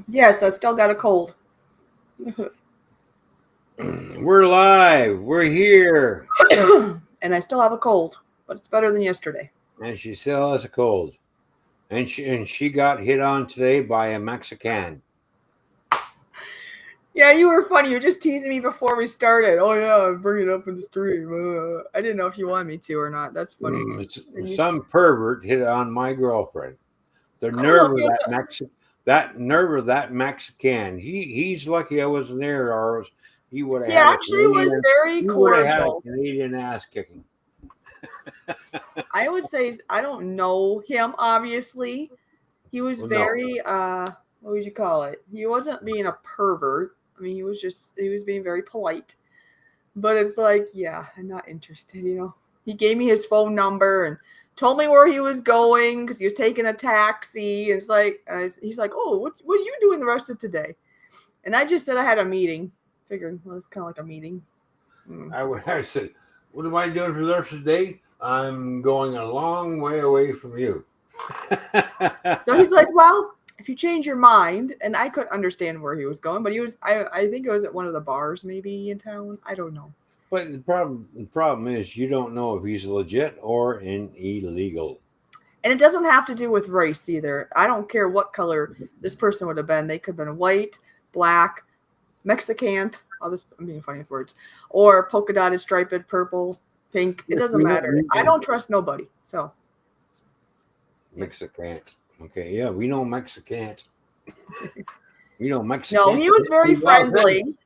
Yes, I still got a cold. We're live. We're here. And I still have a cold, but it's better than yesterday. And she still has a cold. And she got hit on today by a Mexican. Yeah, you were funny. You were just teasing me before we started. Oh yeah, bring it up in the stream. I didn't know if you wanted me to or not. That's funny. And you, Some pervert hit on my girlfriend. The I don't know nerve if of you. that nerve of that Mexican. He's lucky I wasn't there, or else he would have He had a actually was Canadian. very He would have had a cordial. Canadian ass kicking. I would say I don't know him. Obviously, he was Well, no, very. What would you call it? He wasn't being a pervert. I mean, he was being very polite. But it's like, yeah, I'm not interested, you know. He gave me his phone number and told me where he was going because he was taking a taxi. It's like, he's like, oh, what are you doing the rest of today? And I just said I had a meeting, figuring, well, it's kind of like a meeting. I said, what am I doing for the rest of the day? I'm going a long way away from you. So he's like, well, if you change your mind, and I couldn't understand where he was going, but I think it was at one of the bars maybe in town. I don't know. But the problem is you don't know if he's legit or an illegal. And it doesn't have to do with race either. I don't care what color this person would have been. They could have been white, black, Mexican. I'm being funny with words. Or polka dotted, striped, purple, pink. It doesn't We know, matter. I don't trust nobody. So Mexican. Okay, yeah, we know Mexican. We know no, Mexican. he was very Well, then, friendly.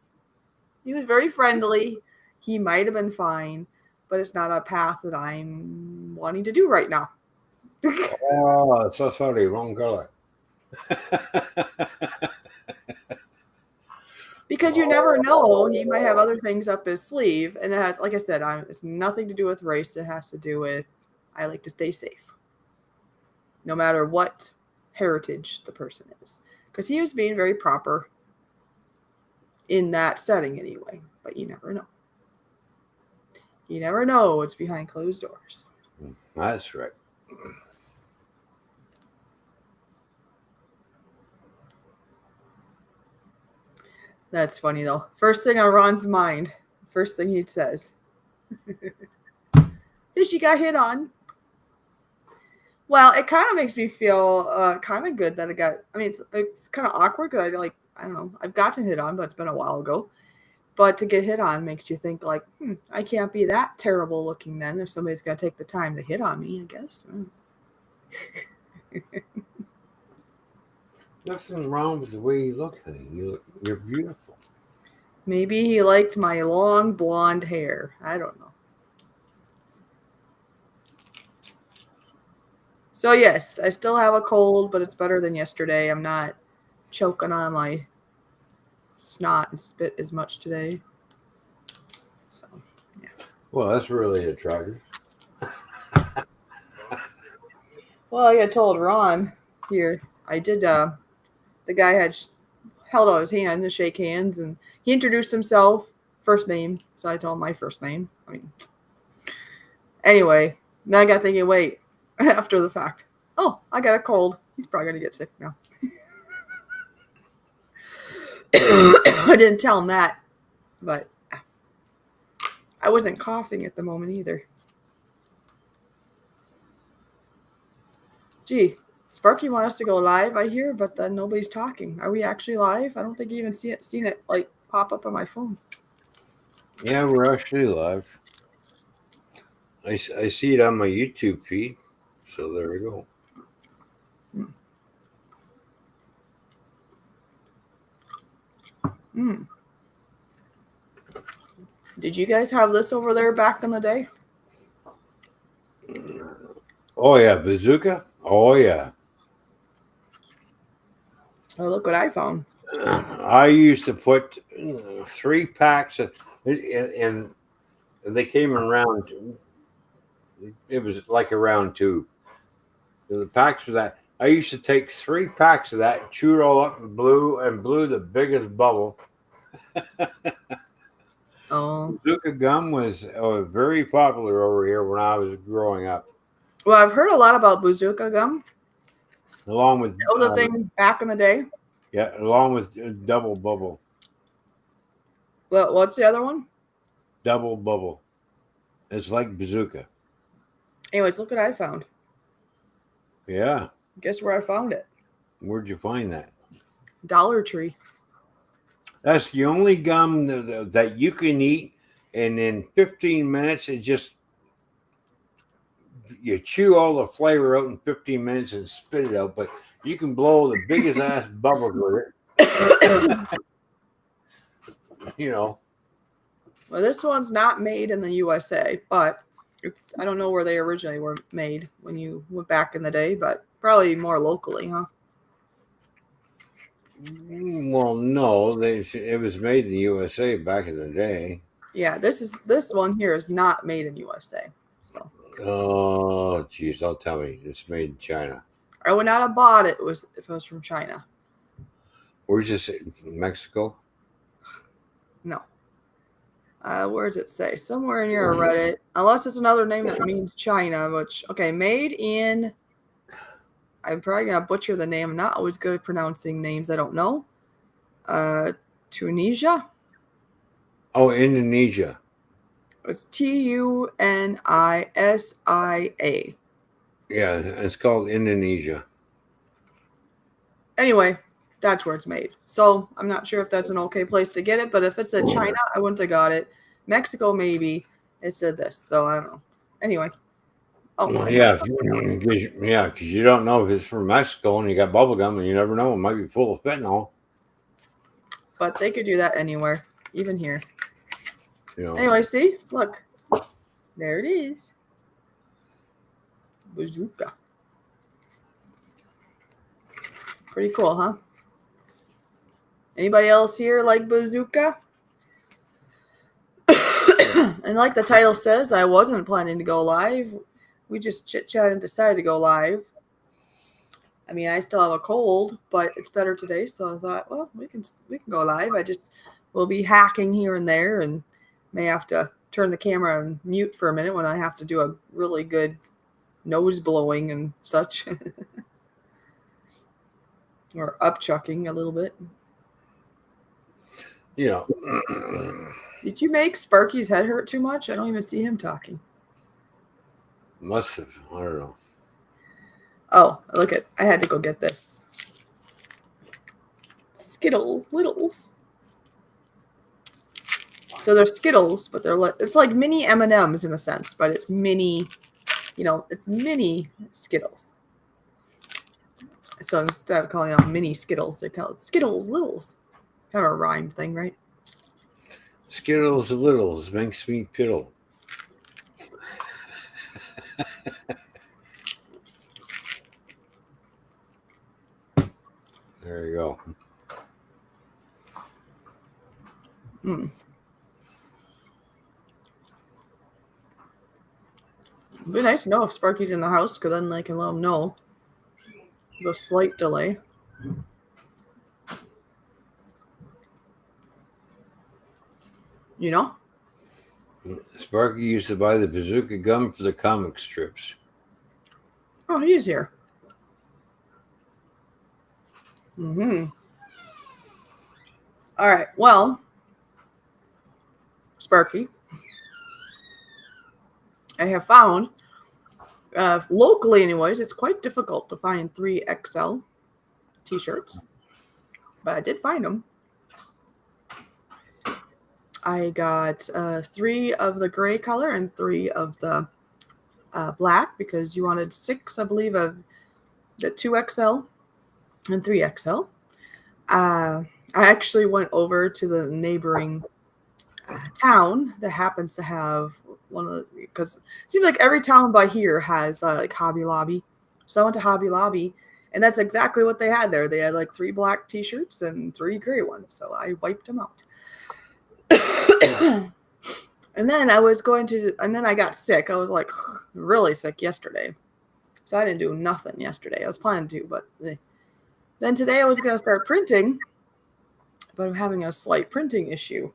He was very friendly. He might have been fine, but it's not a path that I'm wanting to do right now. oh, so sorry, wrong color. Because you never know, he might have other things up his sleeve, and it has, like I said, it's nothing to do with race. It has to do with I like to stay safe, no matter what heritage the person is. Because he was being very proper in that setting anyway. But you never know. You never know what's behind closed doors. That's right. That's funny though. First thing on Ron's mind, first thing he says, Fishy got hit on. Well, it kind of makes me feel kind of good that it got. I mean, it's kind of awkward because I don't know, I've gotten hit on, but it's been a while ago. But to get hit on makes you think like, I can't be that terrible looking then if somebody's gonna take the time to hit on me. I guess. Nothing wrong with the way you look, honey. You're beautiful. Maybe he liked my long blonde hair. I don't know. So yes, I still have a cold, but it's better than yesterday. I'm not choking on my snot and spit as much today. So, yeah. Well, that's really attractive. Well, I got told Ron here. I did. The guy had held out his hand to shake hands, and he introduced himself, first name. So I told him my first name. I mean, anyway, then I got thinking, wait, after the fact, oh, I got a cold. He's probably gonna get sick now. I didn't tell him that, but I wasn't coughing at the moment either. Gee, Sparky wants us to go live, I hear, but then nobody's talking. Are we actually live? I don't think you even seen it like pop up on my phone. Yeah, we're actually live. I see it on my YouTube feed. So there we go. Mm. Did you guys have this over there back in the day? Oh yeah, bazooka. Oh yeah. Oh, look what I found. I used to put 3 packs of, and they came around. It was like a round tube. So the packs for that. I used to take 3 packs of that, chew it all up, and blew the biggest bubble. Oh, Bazooka gum was very popular over here when I was growing up, well, I've heard a lot about bazooka gum. along with That was a thing back in the day. Yeah, along with Double Bubble. Well, what's the other one? Double Bubble. It's like Bazooka. Anyways, look what I found. Yeah. Guess where I found it? Where'd you find that? Dollar Tree. That's the only gum that you can eat, and in 15 minutes, it just you chew all the flavor out in 15 minutes and spit it out. But you can blow the biggest ass bubbles with it. You know. Well, this one's not made in the USA, but I don't know where they originally were made when you went back in the day, but probably more locally, huh? Well, no, it was made in the USA back in the day. Yeah, this one here is not made in USA. So. Oh, geez, don't tell me it's made in China. I would not have bought it if it was from China. Where's this? Mexico? No. Where does it say? Somewhere in your Reddit. Unless it's another name that means China, which, okay, made in, I'm probably going to butcher the name. I'm not always good at pronouncing names I don't know. Tunisia? Oh, Indonesia. It's Tunisia. Yeah, it's called Indonesia. Anyway, that's where it's made. So I'm not sure if that's an okay place to get it, but if it said China, I wouldn't have got it. Mexico, maybe. It said this, so I don't know. Anyway. Oh, yeah, because you don't know if it's from Mexico and you got bubble gum and you never know. It might be full of fentanyl. But they could do that anywhere, even here. You know. Anyway, see? Look. There it is. Bazooka. Pretty cool, huh? Anybody else here like Bazooka? And like the title says, I wasn't planning to go live. We just chit-chat and decided to go live. I mean, I still have a cold, but it's better today, so I thought, well, we can go live. We'll be hacking here and there and may have to turn the camera and mute for a minute when I have to do a really good nose blowing and such. Or upchucking a little bit. You know. Did you make Sparky's head hurt too much? I don't even see him talking. Must have. I don't know. Oh, look at, I had to go get this. Skittles, Littles. So they're Skittles, but it's like mini M&Ms in a sense, but it's mini, it's mini Skittles. So instead of calling them mini Skittles, they call it Skittles Littles. Kind of a rhyme thing, right? Skittles Littles makes me piddle. There you go. It'd be nice to know if Sparky's in the house, because then I can let him know. There's a slight delay. You know? Sparky used to buy the Bazooka gum for the comic strips. Oh, he is here. All right. Well, Sparky, I have found, locally anyways, it's quite difficult to find 3XL t-shirts, but I did find them. I got 3 of the gray color and 3 of the black, because you wanted 6, I believe, of the 2XL and 3XL. I actually went over to the neighboring town that happens to have one of the, because it seems like every town by here has like Hobby Lobby. So I went to Hobby Lobby, and that's exactly what they had there. They had like 3 black t-shirts and 3 gray ones. So I wiped them out. And then I got sick. I was like really sick yesterday. So I didn't do nothing yesterday. I was planning to, but then today I was going to start printing, but I'm having a slight printing issue.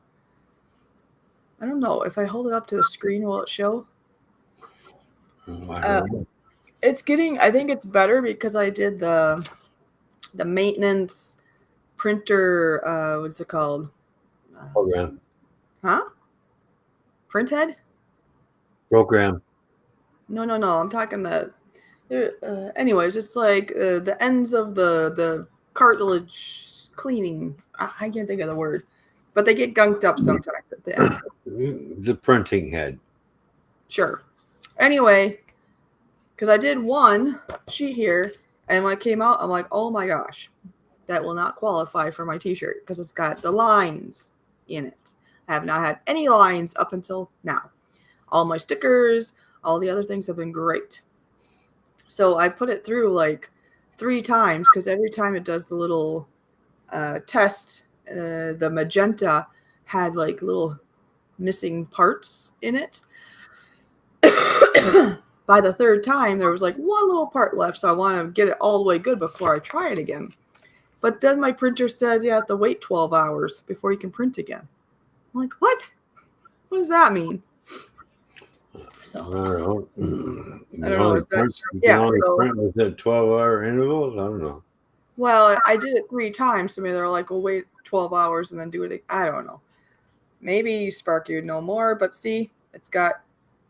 I don't know. If I hold it up to the screen, will it show? It's getting, I think it's better because I did the maintenance printer. What's it called? Program. Huh? Printhead? Program. No. I'm talking the. Anyways, it's like the ends of the cartilage cleaning. I can't think of the word, but they get gunked up sometimes at the end. The printing head. Sure. Anyway, because I did one sheet here, and when it came out, I'm like, oh my gosh, that will not qualify for my t-shirt because it's got the lines in it. I have not had any lines up until now. All my stickers, all the other things have been great. So I put it through like 3 times because every time it does the little test, the magenta had like little missing parts in it. By the 3rd time, there was like one little part left, so I want to get it all the way good before I try it again. But then my printer said you have to wait 12 hours before you can print again. I'm like, what? What does that mean? So, I don't know. I don't know. Is that Print, true? you Yeah. can only So, print within 12-hour intervals? I don't know. well, I did it 3 times, so maybe they're like, well, wait 12 hours and then do it again. I don't know. Maybe Sparky would know more, but see, it's got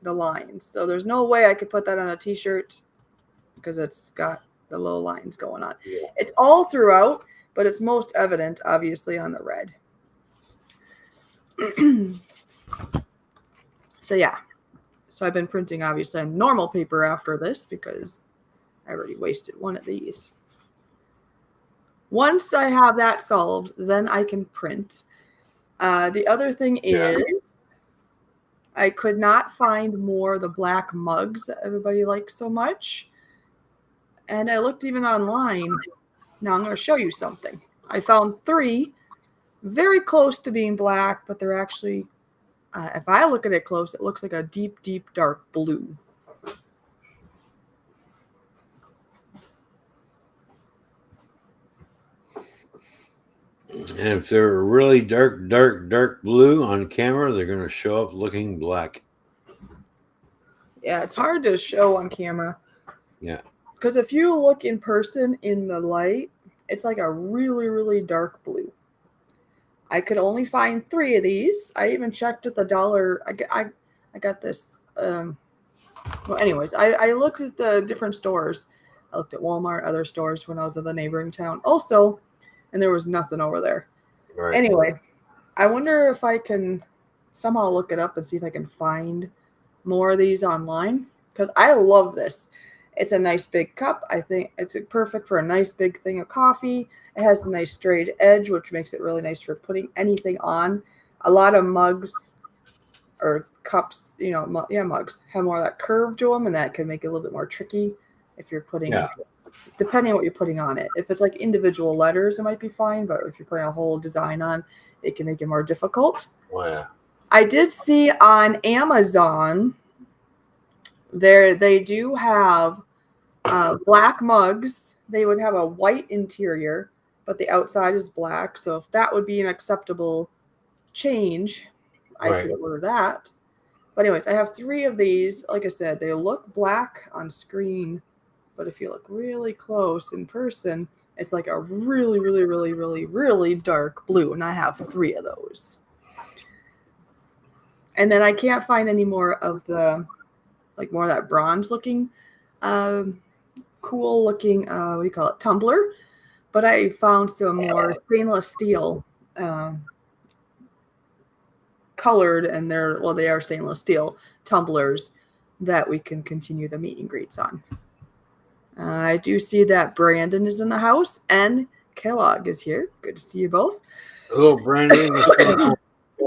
the lines. So there's no way I could put that on a t-shirt because it's got the little lines going on. Yeah. It's all throughout, but it's most evident, obviously, on the red. So, yeah. So I've been printing, obviously, on normal paper after this because I already wasted one of these. Once I have that solved, then I can print. The other thing is I could not find more of the black mugs that everybody likes so much. And I looked even online. Now I'm going to show you something. I found 3 very close to being black, but they're actually, if I look at it close, it looks like a deep, deep, dark blue. And if they're really dark blue on camera, they're going to show up looking black. Yeah, it's hard to show on camera. Yeah. Because if you look in person in the light, it's like a really, really dark blue. I could only find 3 of these. I even checked at the dollar. I got this. Well, anyways, I looked at the different stores. I looked at Walmart, other stores when I was in the neighboring town also, and there was nothing over there. Right. Anyway, I wonder if I can somehow look it up and see if I can find more of these online because I love this. It's a nice big cup. I think it's perfect for a nice big thing of coffee. It has a nice straight edge, which makes it really nice for putting anything on. A lot of mugs or cups, mugs have more of that curve to them, and that can make it a little bit more tricky if you're putting, depending on what you're putting on it. If it's like individual letters, it might be fine, but if you're putting a whole design on, it can make it more difficult. Oh, yeah. I did see on Amazon they do have black mugs. They would have a white interior, but the outside is black. So if that would be an acceptable change, I could order that. But anyways, I have 3 of these. Like I said, they look black on screen, but if you look really close in person, it's like a really, really, really, really, really dark blue. And I have 3 of those. And then I can't find any more of the, like more of that bronze looking, cool looking, what do you call it, tumbler. But I found some more stainless steel colored, and they are stainless steel tumblers that we can continue the meet and greets on. I do see that Brandon is in the house and Kellogg is here. Good to see you both. Hello, Brandon.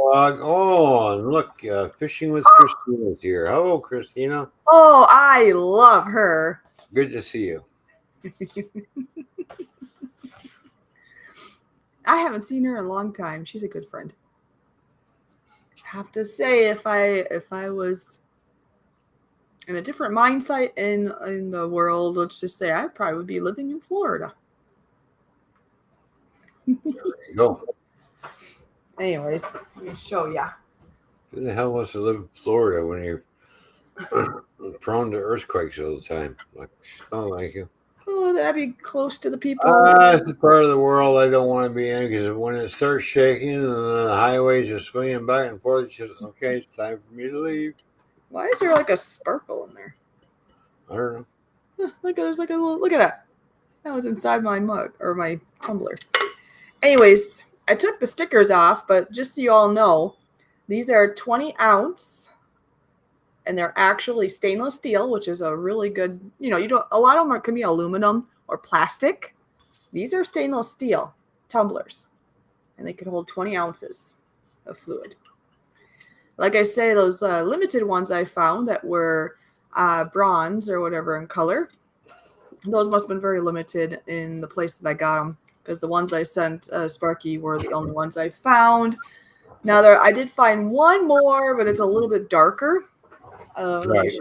Oh, and look, Fishing with Christina is here. Hello, Christina. Oh, I love her. Good to see you. I haven't seen her in a long time. She's a good friend. Have to say, if I was in a different mindset in the world, let's just say I probably would be living in Florida. There you go. Anyways, let me show ya. Who the hell wants to live in Florida when you're prone to earthquakes all the time? Like, oh, thank you. Oh, that'd be close to the people. It's the part of the world I don't want to be in because when it starts shaking and the highways are swinging back and forth, it's just okay. It's time for me to leave. Why is there like a sparkle in there? I don't know. Look, there's like a little. Look at that. That was inside my mug or my tumbler. Anyways, I took the stickers off, but just so you all know, these are 20 ounce, and they're actually stainless steel, which is a really good. You know, you don't. A lot of them can be aluminum or plastic. These are stainless steel tumblers, and they can hold 20 ounces of fluid. Like I say, those limited ones I found that were bronze or whatever in color, those must have been very limited in the place that I got them, because the ones I sent Sparky were the only ones I found. Now, I did find one more, but it's a little bit darker. Right.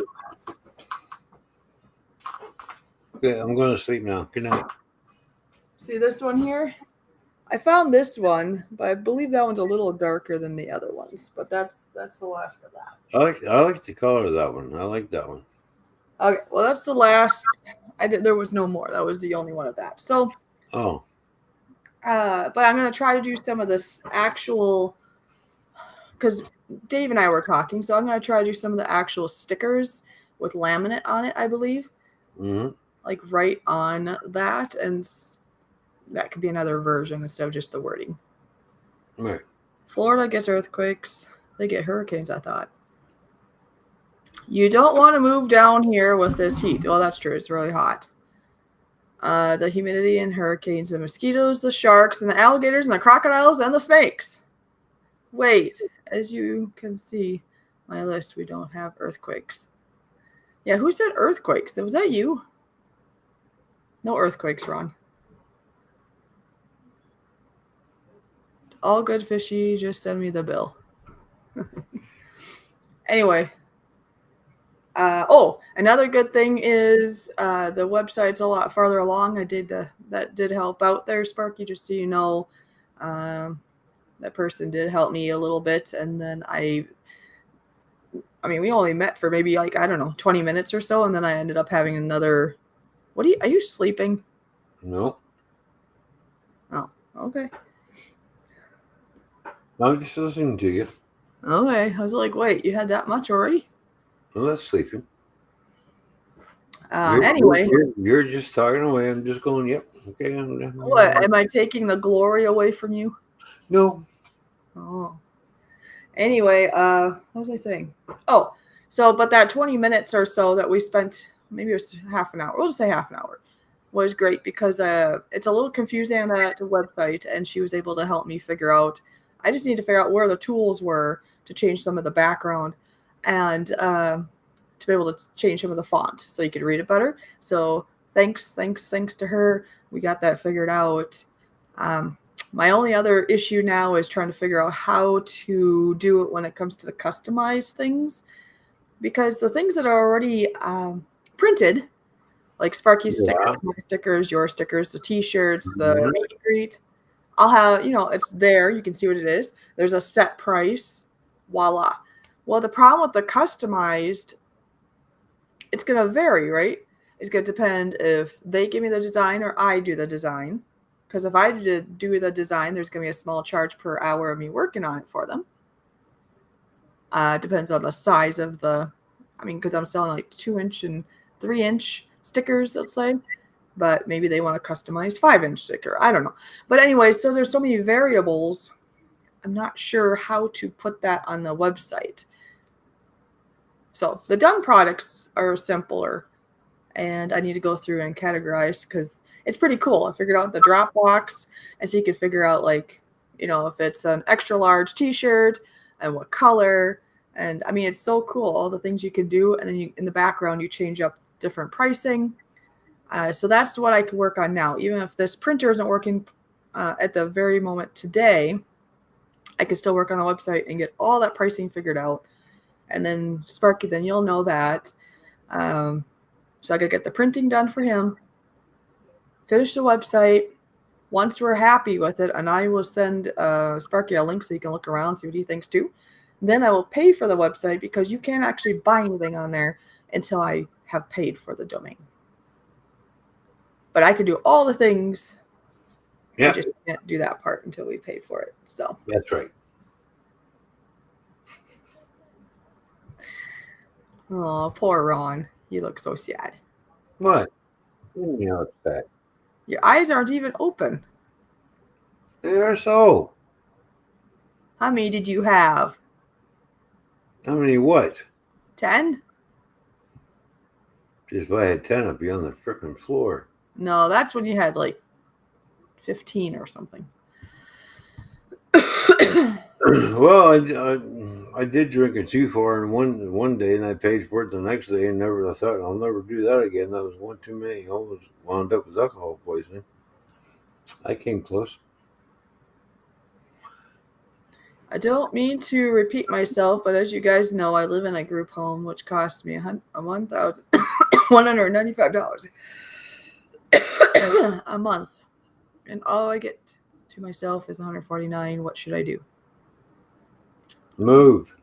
Okay, I'm going to sleep now. Good night. See this one here? I found this one, but I believe that one's a little darker than the other ones. But that's the last of that. I like the color of that one. I like that one. Okay, well that's the last. There was no more. That was the only one of that. So. Oh. But I'm gonna try to do some of this actual, because Dave and I were talking. So I'm gonna try to do some of the actual stickers with laminate on it. I believe. Mm-hmm. Like right on that, and that could be another version instead of just the wording. Right. Florida gets earthquakes. They get hurricanes, I thought. You don't want to move down here with this heat. Well, that's true. It's really hot. The humidity and hurricanes, the mosquitoes, the sharks, and the alligators, and the crocodiles, and the snakes. Wait, as you can see my list, we don't have earthquakes. Yeah, who said earthquakes? Was that you? No earthquakes, Ron. All good, fishy. Just send me the bill. Anyway. Another good thing is the website's a lot farther along. That did help out there, Sparky, just so you know. That person did help me a little bit, and then I mean, we only met for maybe 20 minutes or so, and then I ended up having another. Are you sleeping? No. Oh, okay. I'm just listening to you. Okay, I was like, wait, you had that much already? Well, that's sleeping. Anyway. You're just talking away. I'm just going, yep. Okay. What? Am I taking the glory away from you? No. Oh. Anyway, what was I saying? Oh, so, but that 20 minutes or so that we spent, maybe it was half an hour. We'll just say half an hour. Was great because it's a little confusing on that website, and she was able to help me figure out. I just need to figure out where the tools were to change some of the background, and to be able to change some of the font so you could read it better. So thanks to her, we got that figured out. My only other issue now is trying to figure out how to do it when it comes to the customized things, because the things that are already printed, like Sparky's stickers, my stickers, your stickers, the t-shirts, the meet and greet, I'll have, it's there. You can see what it is. There's a set price. Voila. Well, the problem with the customized, it's going to vary, right? It's going to depend if they give me the design or I do the design. Because if I do the design, there's going to be a small charge per hour of me working on it for them. Depends on the size of because I'm selling like 2-inch and 3-inch stickers, let's say. But maybe they want a customized 5-inch sticker. I don't know. But anyway, so there's so many variables. I'm not sure how to put that on the website. So the done products are simpler. And I need to go through and categorize because it's pretty cool. I figured out the drop box. And so you can figure out if it's an extra large t-shirt and what color. And I mean, it's so cool. All the things you can do. And then in the background, you change up different pricing. So that's what I can work on now. Even if this printer isn't working at the very moment today, I can still work on the website and get all that pricing figured out. And then Sparky, then you'll know that. So I could get the printing done for him, finish the website. Once we're happy with it, and I will send Sparky a link so you can look around, see what he thinks too. Then I will pay for the website because you can't actually buy anything on there until I have paid for the domain. But I can do all the things. Yeah, I just can't do that part until we pay for it. So that's right. oh, poor Ron. You look so sad. What? You know it's that. Your eyes aren't even open. They are so. How many did you have? How many what? 10? If I had 10, I'd be on the frickin' floor. No, that's when you had like 15 or something. Well, I did drink a 2-4 in one day, and I paid for it the next day, and I thought I'll never do that again. That was one too many. I almost wound up with alcohol poisoning. I came close. I don't mean to repeat myself, but as you guys know, I live in a group home, which costs me $1,195 a month, and all I get to myself is $149. What should I do? Move.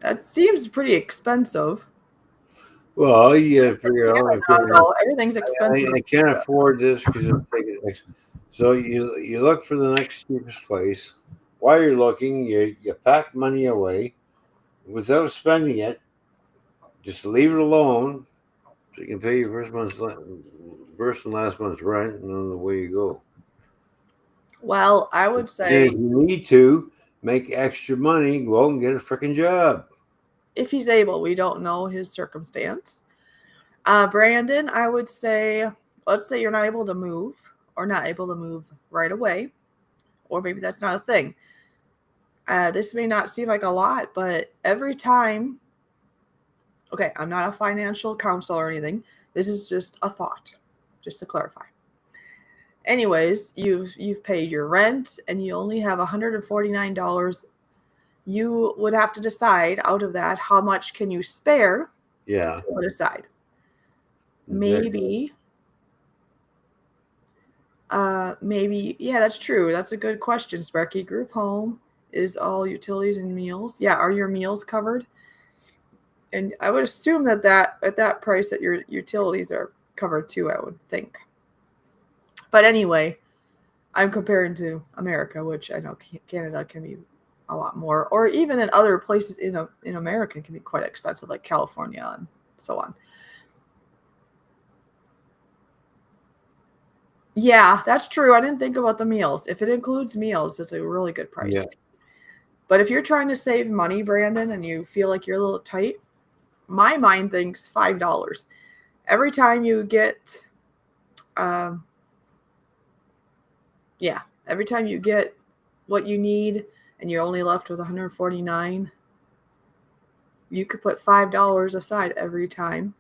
That seems pretty expensive. Well, you got to figure out. Everything's expensive. I can't afford this because I'm taking it. So you look for the next cheapest place. While you're looking, you pack money away without spending it. Just leave it alone, so you can pay your first and last month's rent, and then away you go. Well, I would say And if you need to make extra money, go out and get a freaking job. if he's able. We don't know his circumstance. Brandon, I would say, let's say you're not able to move or not able to move right away, or maybe that's not a thing. This may not seem like a lot, but every time, okay, I'm not a financial counselor or anything. This is just a thought, just to clarify. Anyways, you've paid your rent and you only have $149. You would have to decide out of that how much can you spare. Yeah. To put aside. Maybe, yeah, that's true. That's a good question, Sparky. Group home is all utilities and meals. Yeah, are your meals covered? And I would assume that at that price that your utilities are covered too, I would think. But anyway, I'm comparing to America, which I know Canada can be a lot more, or even in other places in America can be quite expensive, like California and so on. Yeah, that's true. I didn't think about the meals. If it includes meals, it's a really good price. Yeah. But if you're trying to save money, Brandon, and you feel like you're a little tight, my mind thinks $5. Every time you get, every time you get what you need and you're only left with $149, you could put $5 aside every time,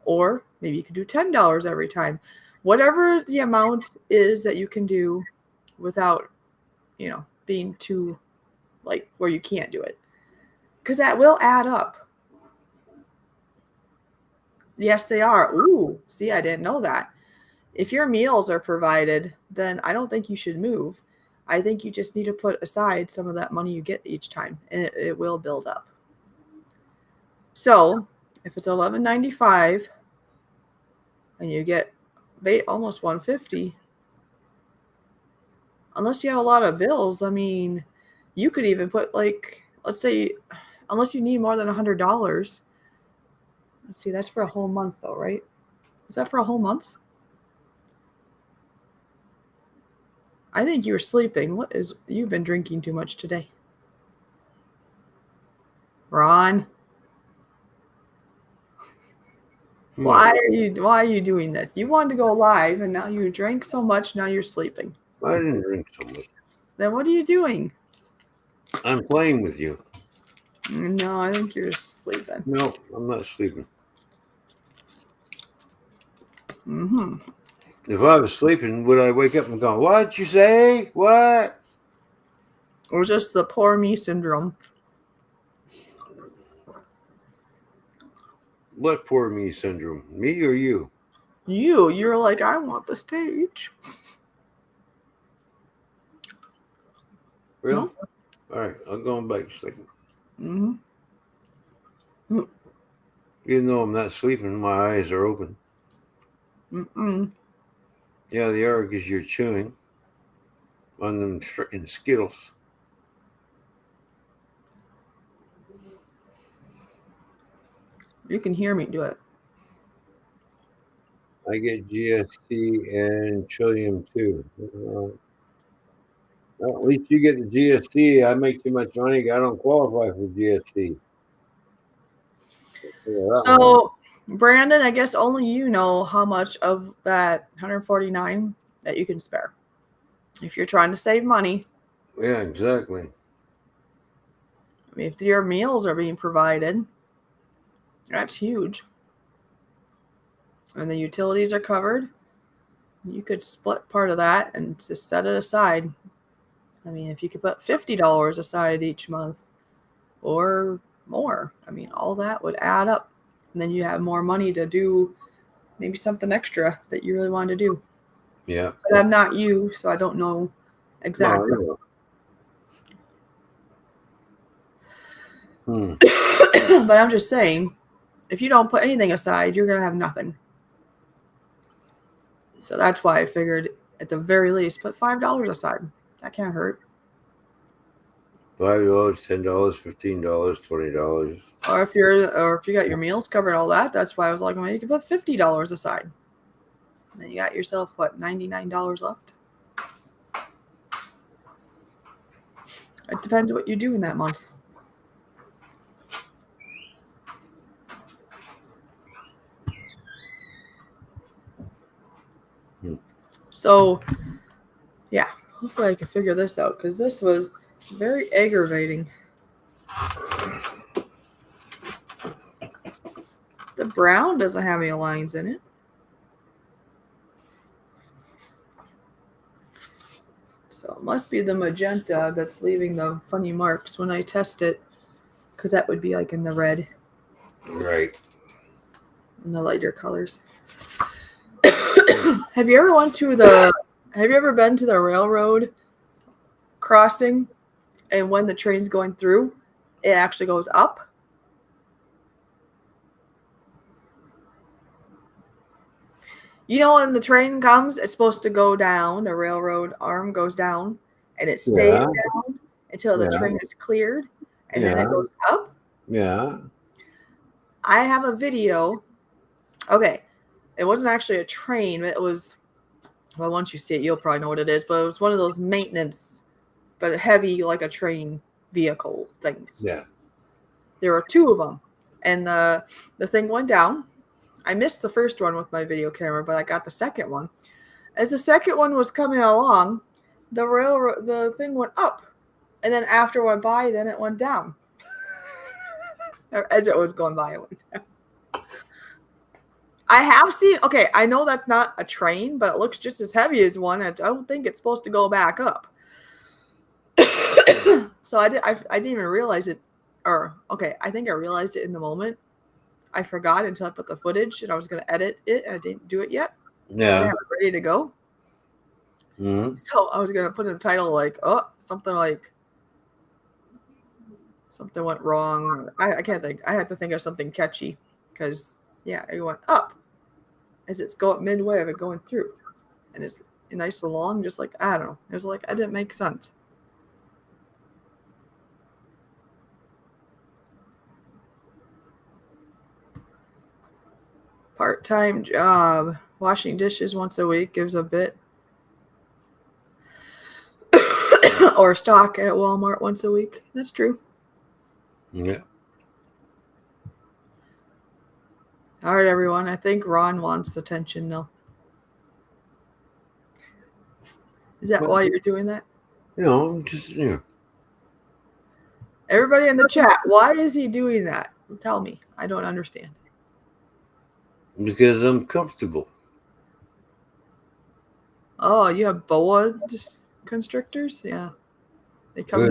or maybe you could do $10 every time. Whatever the amount is that you can do without, being too, like, where you can't do it. Because that will add up. Yes, they are. Ooh, see, I didn't know that. If your meals are provided, then I don't think you should move. I think you just need to put aside some of that money you get each time, and it will build up. So if it's $11.95 and you get almost $150, unless you have a lot of bills, I mean, you could even put, like, let's say, unless you need more than $100. Let's see, that's for a whole month though, right? Is that for a whole month? I think you were sleeping. You've been drinking too much today. Ron. Why are you doing this? You wanted to go live and now you drank so much, now you're sleeping. I didn't drink so much. Then what are you doing? I'm playing with you. No, I think you're sleeping. No, I'm not sleeping. Mm-hmm. If I was sleeping, would I wake up and go, "What'd you say? What?" Or just the poor me syndrome. What poor me syndrome? Me or you? You're like, I want the stage. Really? No? All right, I'm going back to sleeping. Mm-hmm. Even though I'm not sleeping, my eyes are open. Mm-mm. Yeah, they are because you're chewing on them frickin' Skittles. You can hear me do it. I get GST and Trillium too. Well, at least you get the GST. I make too much money. I don't qualify for GST. So, Brandon, I guess only you know how much of that 149 that you can spare. If you're trying to save money, Yeah, exactly. I mean, if your meals are being provided, that's huge. And the utilities are covered. You could split part of that and just set it aside. I mean, if you could put $50 aside each month or more, I mean, all that would add up. And then you have more money to do maybe something extra that you really want to do. Yeah. But I'm not you, so I don't know exactly. No, But I'm just saying, if you don't put anything aside, you're going to have nothing. So that's why I figured at the very least, put $5 aside. That can't hurt. $5, $10, $15, $20. Or if you got your meals covered, all that. That's why I was like, well, you can put $50 aside. And then you got yourself what, $99 left. It depends what you do in that month. So, yeah, hopefully I can figure this out because this was very aggravating. The brown doesn't have any lines in it. So it must be the magenta that's leaving the funny marks when I test it, because that would be like in the red. Right. In the lighter colors. Have you ever been to the railroad crossing, and when the train's going through, it actually goes up? You know, when the train comes, it's supposed to go down, the railroad arm goes down, and it stays down until the train is cleared, and then it goes up? Yeah. I have a video. Okay, it wasn't actually a train, it was, well, once you see it, you'll probably know what it is, but it was one of those maintenance, but heavy, like a train vehicle things. Yeah. There were two of them, and the thing went down. I missed the first one with my video camera, but I got the second one. As the second one was coming along, the thing went up, and then after it went by, then it went down. As it was going by, it went down. I have seen, okay, I know that's not a train, but it looks just as heavy as one. I don't think it's supposed to go back up. So I didn't even realize it, or okay, I think I realized it in the moment. I forgot until I put the footage, and I was going to edit it, and I didn't do it yet. Yeah. I didn't have it ready to go. Mm-hmm. So I was going to put in the title like, oh, something went wrong. I can't think. I had to think of something catchy because, yeah, it went up as it's going midway of it going through. And it's nice and long, just like, I don't know. It was like, I didn't make sense. Part-time job. Washing dishes once a week gives a bit. Or stock at Walmart once a week. That's true. Yeah. All right, everyone. I think Ron wants attention now. Is that why you're doing that? Just, Everybody in the chat, why is he doing that? Tell me. I don't understand. Because I'm comfortable. Oh, you have boa constrictors? Yeah. They come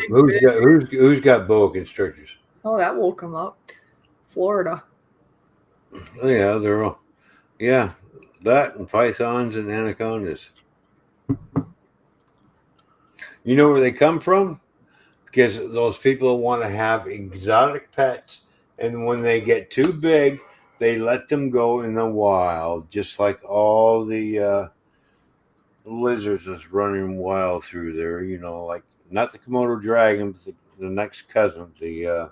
Who's got boa constrictors? Oh, that will come up. Florida. Oh, yeah, they're all, yeah, that and pythons and anacondas. You know where they come from? Because those people want to have exotic pets, and when they get too big, they let them go in the wild, just like all the lizards is running wild through there. You know, like not the Komodo dragon, but the next cousin, the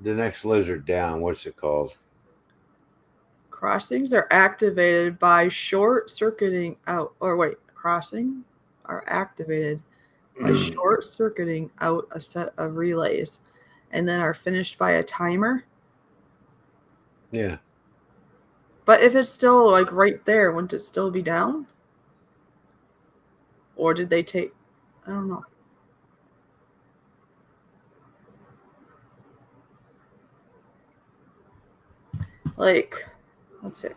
next lizard down. What's it called? Crossings are activated by short-circuiting out. Or wait, crossings are activated by short-circuiting out a set of relays, and then are finished by a timer. Yeah. But if it's still like right there, wouldn't it still be down? Or did they take? I don't know. Like, let's see.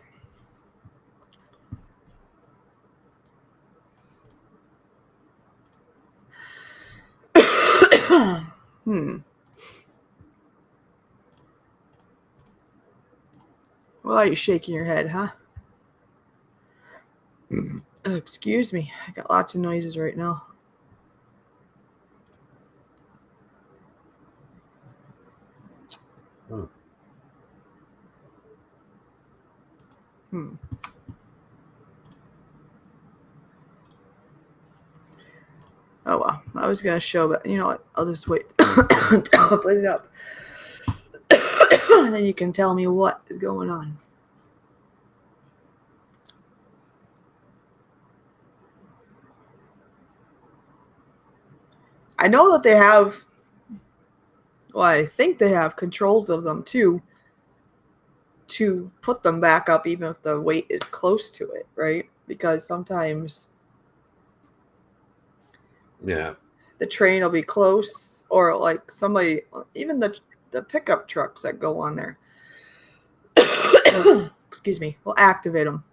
Why are you shaking your head, huh? Oh, excuse me. I got lots of noises right now. Oh well, I was gonna show, but you know what? I'll just wait. I'll put it up, and then you can tell me what is going on. I know that they have. Well, I think they have controls of them too. To put them back up, even if the weight is close to it, right? Because sometimes, Yeah. the train will be close, or like somebody, even the pickup trucks that go on there. Excuse me, will activate them.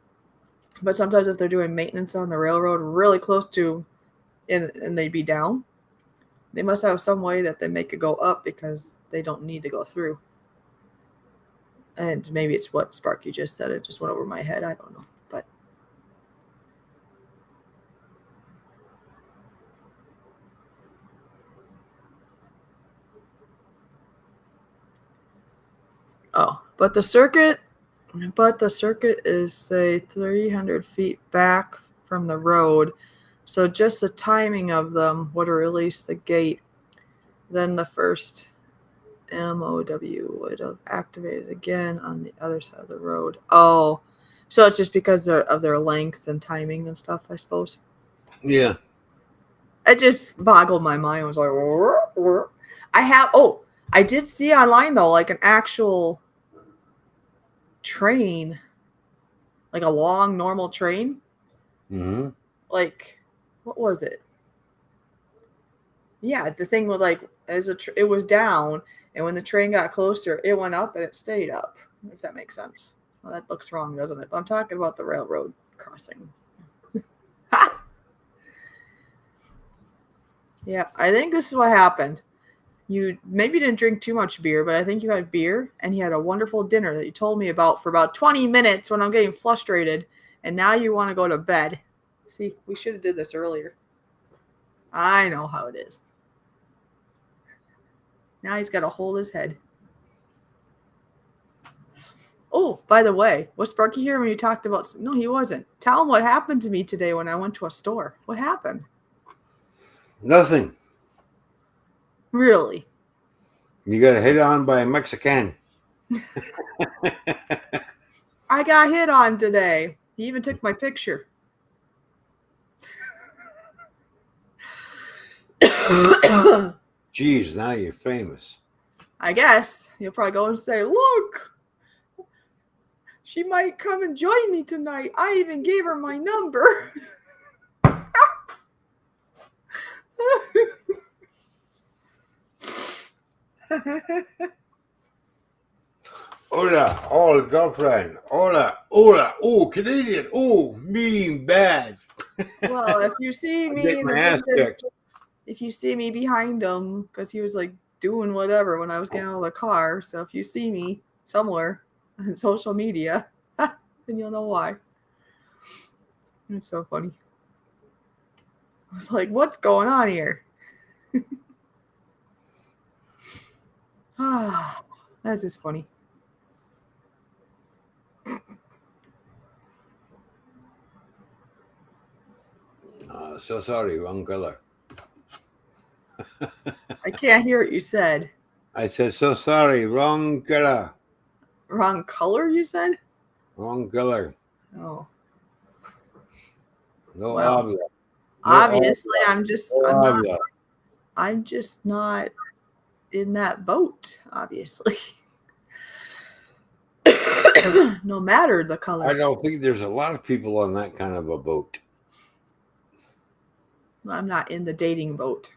But sometimes if they're doing maintenance on the railroad really close to, and they'd be down, they must have some way that they make it go up because they don't need to go through. And maybe it's what Sparky just said. It just went over my head. I don't know. But but the circuit is, say, 300 feet back from the road. So just the timing of them would release the gate. Then the first MOW would have activated again on the other side of the road. Oh, so it's just because of their length and timing and stuff, I suppose. Yeah. It just boggled my mind. I was like, I did see online though, like an actual train, like a long normal train. Mm-hmm. Like, what was it? Yeah, the thing was like, it was down, and when the train got closer, it went up and it stayed up. If that makes sense. Well, that looks wrong, doesn't it? But I'm talking about the railroad crossing. Ha! Yeah, I think this is what happened. You maybe didn't drink too much beer, but I think you had beer, and you had a wonderful dinner that you told me about for about 20 minutes when I'm getting frustrated, and now you want to go to bed. See, we should have did this earlier. I know how it is. Now he's got to hold his head. Oh, by the way, was Sparky here when you talked about... No, he wasn't. Tell him what happened to me today when I went to a store. What happened? Nothing. Really? You got hit on by a Mexican. I got hit on today. He even took my picture. Geez, now you're famous. I guess. You'll probably go and say, look, she might come and join me tonight. I even gave her my number. Hola, oh, girlfriend. Hola, hola, oh, Canadian, oh, mean, bad. Well, if you see me in the distance, if you see me behind him, because he was like doing whatever when I was getting out of the car. So if you see me somewhere on social media, then you'll know why. It's so funny. I was like, what's going on here? That's just funny. So sorry, wrong color. I can't hear what you said. I said, so sorry, wrong color. Wrong color, you said? Wrong color. Oh. No Well, habla. No obviously, habla. I'm just not in that boat, obviously. No matter the color. I don't think there's a lot of people on that kind of a boat. I'm not in the dating boat.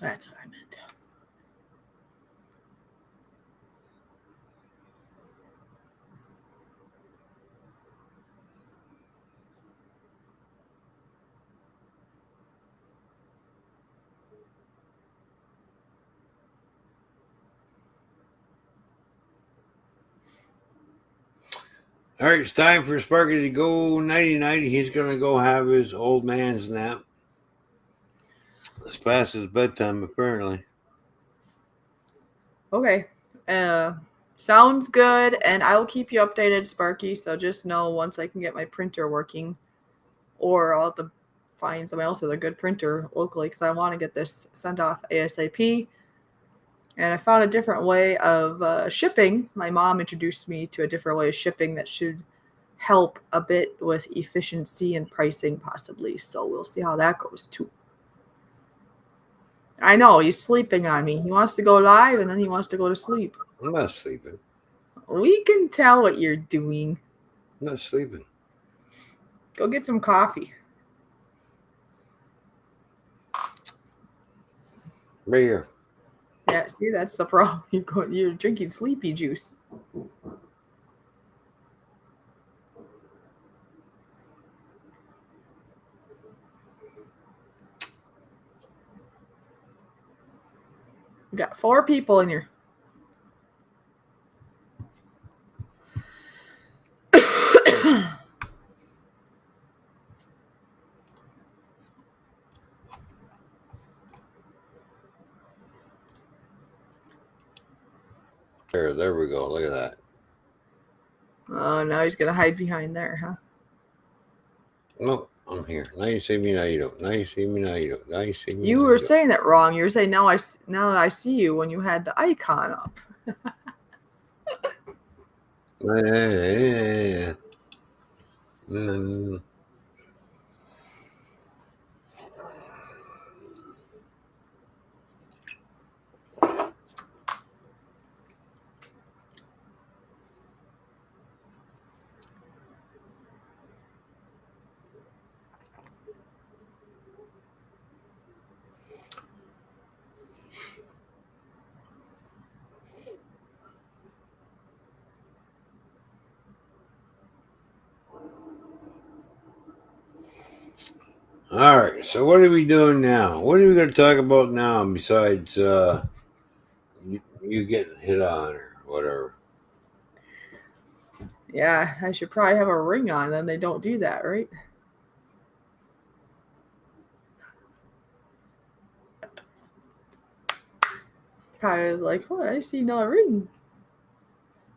That's what I meant. All right, it's time for Sparky to go nighty-nighty. He's going to go have his old man's nap. It's past his bedtime, apparently. Okay. Sounds good, and I will keep you updated, Sparky. So just know once I can get my printer working, or I'll have to find somebody else with a good printer locally because I want to get this sent off ASAP. And I found a different way of shipping. My mom introduced me to a different way of shipping that should help a bit with efficiency and pricing, possibly. So we'll see how that goes too. I know he's sleeping on me. He wants to go live and then he wants to go to sleep. I'm not sleeping. We can tell what you're doing. I'm not sleeping. Go get some coffee. Right here. Yeah, see, that's the problem. You're drinking sleepy juice. We got 4 people in here. There we go. Look at that. Oh, now he's gonna hide behind there, huh? No, I'm here. Now you see me, now you don't. Now you see me, now you don't. Now you see me. You were saying that wrong. You were saying now I see you when you had the icon up. All right, so what are we doing now? What are we going to talk about now besides you getting hit on or whatever? Yeah, I should probably have a ring on. Then they don't do that, right? Probably like, oh, I see no ring.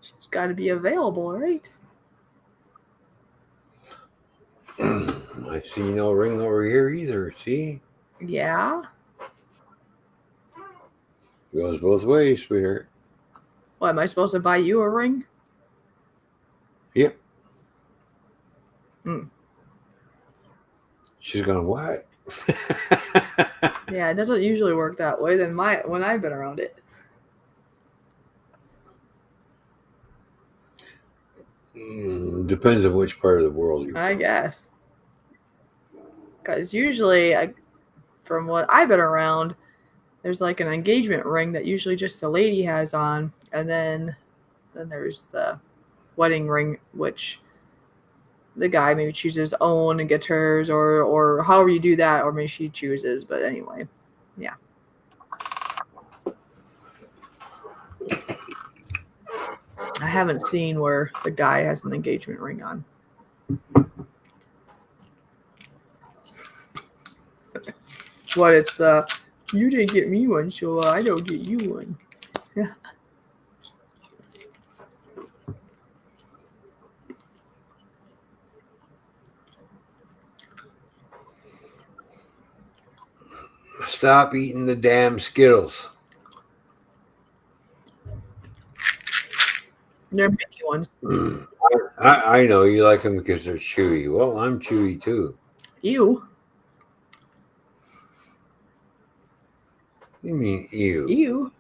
She's got to be available, right? I see no ring over here either. See? Yeah. Goes both ways, sweetheart. What, am I supposed to buy you a ring? Yep. Hmm. She's going, what? Yeah, it doesn't usually work that way than when I've been around it. Depends on which part of the world you're I from. guess. Because usually, from what I've been around, there's like an engagement ring that usually just the lady has on, and then there's the wedding ring, which the guy maybe chooses his own and gets hers, or however you do that, or maybe she chooses. But anyway, yeah. I haven't seen where the guy has an engagement ring on. What, it's You didn't get me one, so I don't get you one. Yeah. Stop eating the damn Skittles. They're mini ones. I know you like them because they're chewy. Well, I'm chewy too. Ew. You mean ew? Ew.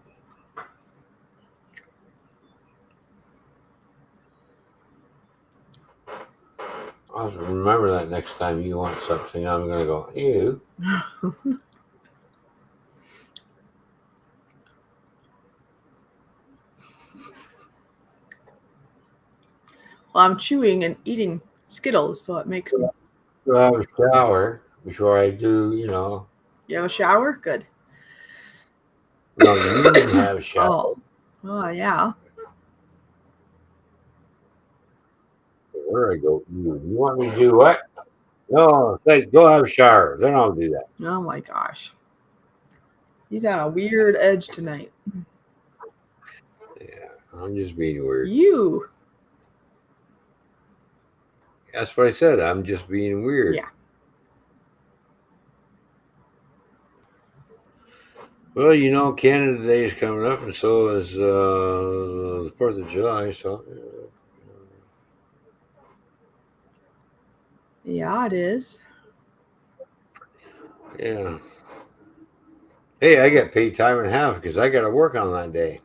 I'll remember that next time you want something. I'm going to go, ew. Well, I'm chewing and eating Skittles, so it makes me. I'll have a shower before I do, You have a shower? Good. No, you have a shower. Oh. Oh, yeah. Where I go, you want me to do what? No, say, go have a shower. Then I'll do that. Oh, my gosh. He's on a weird edge tonight. Yeah, I'm just being weird. You. That's what I said. I'm just being weird. Yeah. Well, Canada Day is coming up, and so is the 4th of July. So, Yeah, it is. yeah. Hey, I got paid time and a half because I got to work on that day.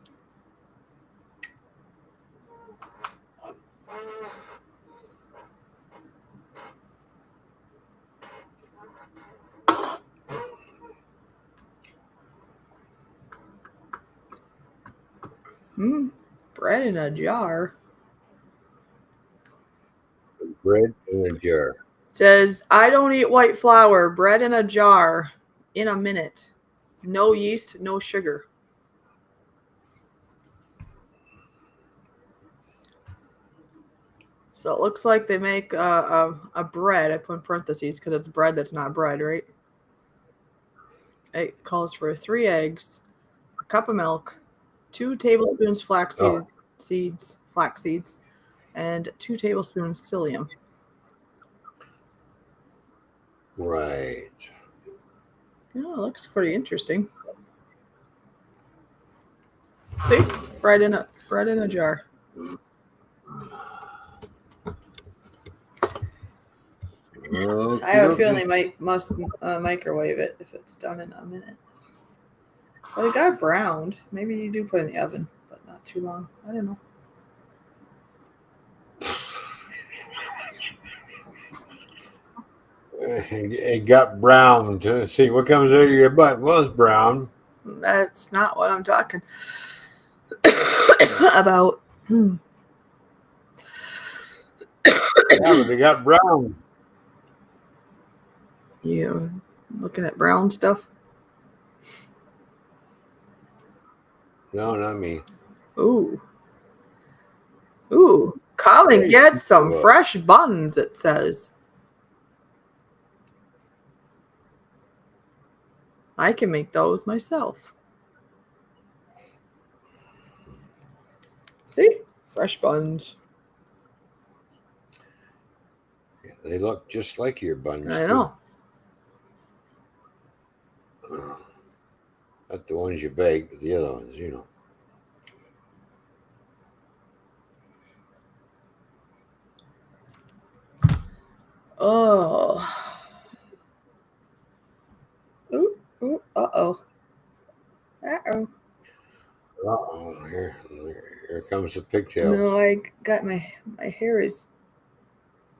Bread in a jar. Bread in a jar. Says, I don't eat white flour. Bread in a jar in a minute. No yeast, no sugar. So it looks like they make a bread. I put in parentheses because it's bread that's not bread, right? It calls for 3 eggs, a cup of milk, 2 tablespoons flax seeds, and 2 tablespoons psyllium. Right. Oh, it looks pretty interesting. See, bread in a jar. Okay, I have a feeling they must microwave it if it's done in a minute. But it got browned. Maybe you do put it in the oven, but not too long. I don't know. It got brown. To see what comes out of your butt was brown. That's not what I'm talking about. Yeah, but they got brown. You looking at brown stuff? No, not me. Ooh. Come and get some fresh buns, it says. I can make those myself. See? Fresh buns. Yeah, they look just like your buns. I know. Not the ones you bake, but the other ones, Oh. Ooh. Uh-oh. Uh-oh. Uh-oh. Here comes the pigtail. No, I got my hair is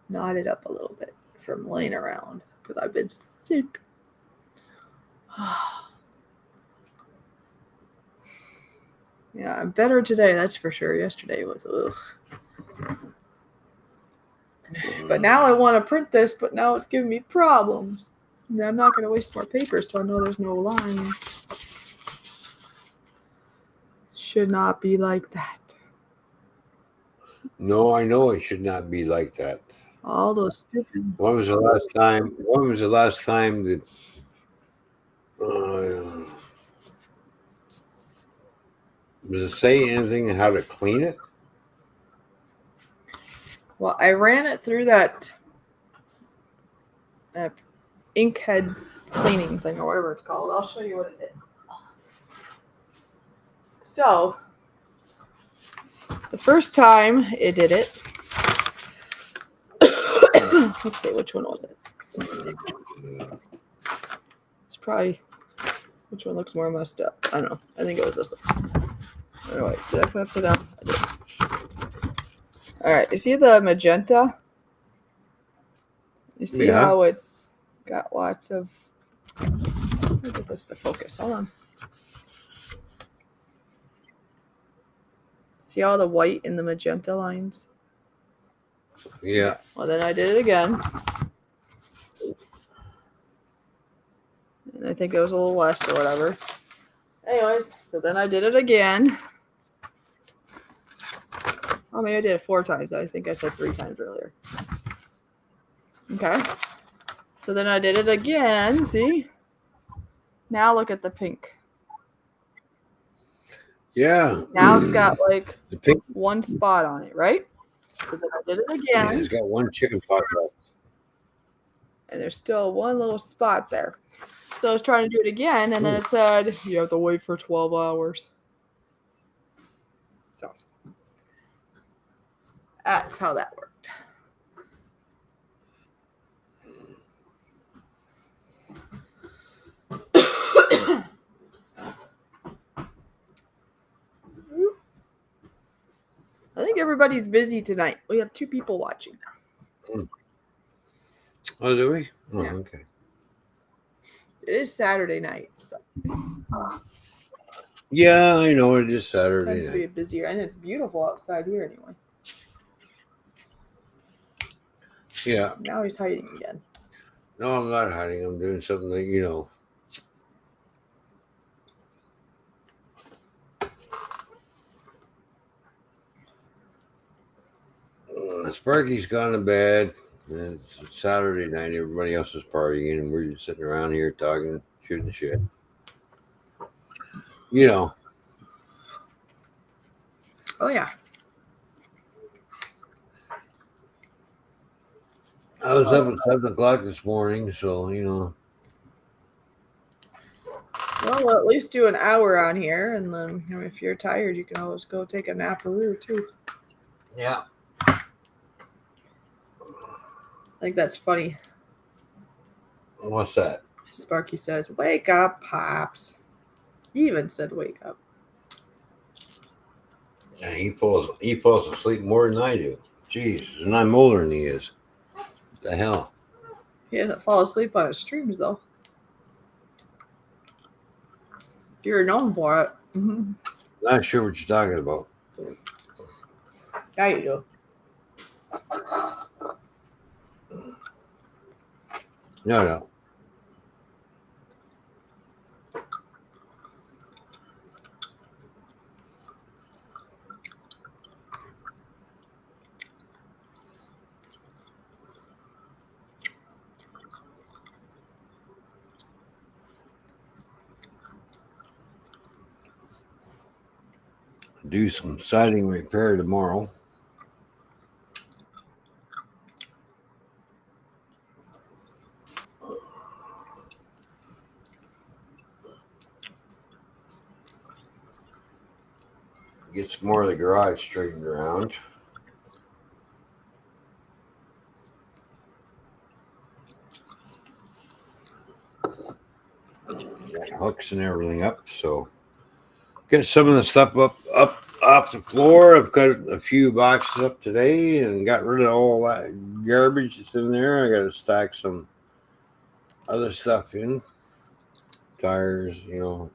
knotted up a little bit from laying around because I've been sick. Yeah, I'm better today, that's for sure. Yesterday was ugh. But now I want to print this, but now it's giving me problems. And I'm not going to waste more paper, so I know there's no lines. Should not be like that. No, I know it should not be like that. All those stupid. When was the last time that Does it say anything how to clean it? Well, I ran it through that ink head cleaning thing or whatever it's called. I'll show you what it did. So, the first time it did it, let's see, which one was it? It's probably, which one looks more messed up? I don't know. I think it was this one. Oh, wait, did I put upside down? I did. All right, you see the magenta? You see how it's got lots of, let me get this to focus. Hold on. See all the white in the magenta lines? Yeah. Well, then I did it again. And I think it was a little less or whatever. Anyways, so then I did it again. Oh, maybe I did it 4 times. I think I said 3 times earlier. Okay. So then I did it again. See? Now look at the pink. Yeah. Now it's got like the pink. one spot on it, right? So then I did it again. Yeah, it's got one chicken pot left. And there's still one little spot there. So I was trying to do it again, and then it said you have to wait for 12 hours. So that's how that worked. I think everybody's busy tonight. We have 2 people watching now. Oh, do we? Oh, Yeah. okay. It is Saturday night, so Yeah, I know it is Saturday tends to be night. busier, and it's beautiful outside here anyway. Yeah. Now he's hiding again. No, I'm not hiding. I'm doing something that, you know. Sparky's gone to bed. And it's Saturday night. Everybody else is partying, and we're just sitting around here talking, shooting the shit. You know. Oh, yeah. I was up at 7 o'clock this morning, so, you know. Well, we'll at least do an hour on here, and then if you're tired, you can always go take a nap-a-roo, too. Yeah. I think that's funny. What's that? Sparky says, "Wake up, Pops." He even said, "Wake up." Yeah, he falls asleep more than I do. Jeez, and I'm older than he is. What the hell? He doesn't fall asleep on his streams, though. You're known for it. Mm-hmm. Not sure what you're talking about. Yeah, you do. No. Do some siding repair tomorrow. Get some more of the garage straightened around. Got hooks and everything up, so get some of the stuff up off the floor. I've got a few boxes up today and got rid of all that garbage that's in there. I got to stack some other stuff in. Tires, you know.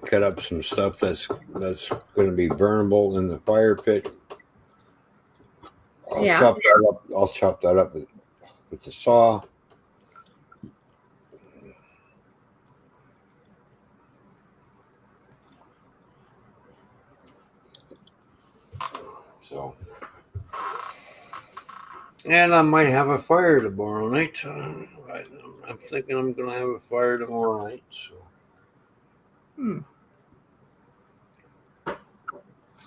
Cut up some stuff that's going to be burnable in the fire pit. I'll chop that up with the saw. So And I might have a fire tomorrow night. I'm thinking I'm going to have a fire tomorrow night. So.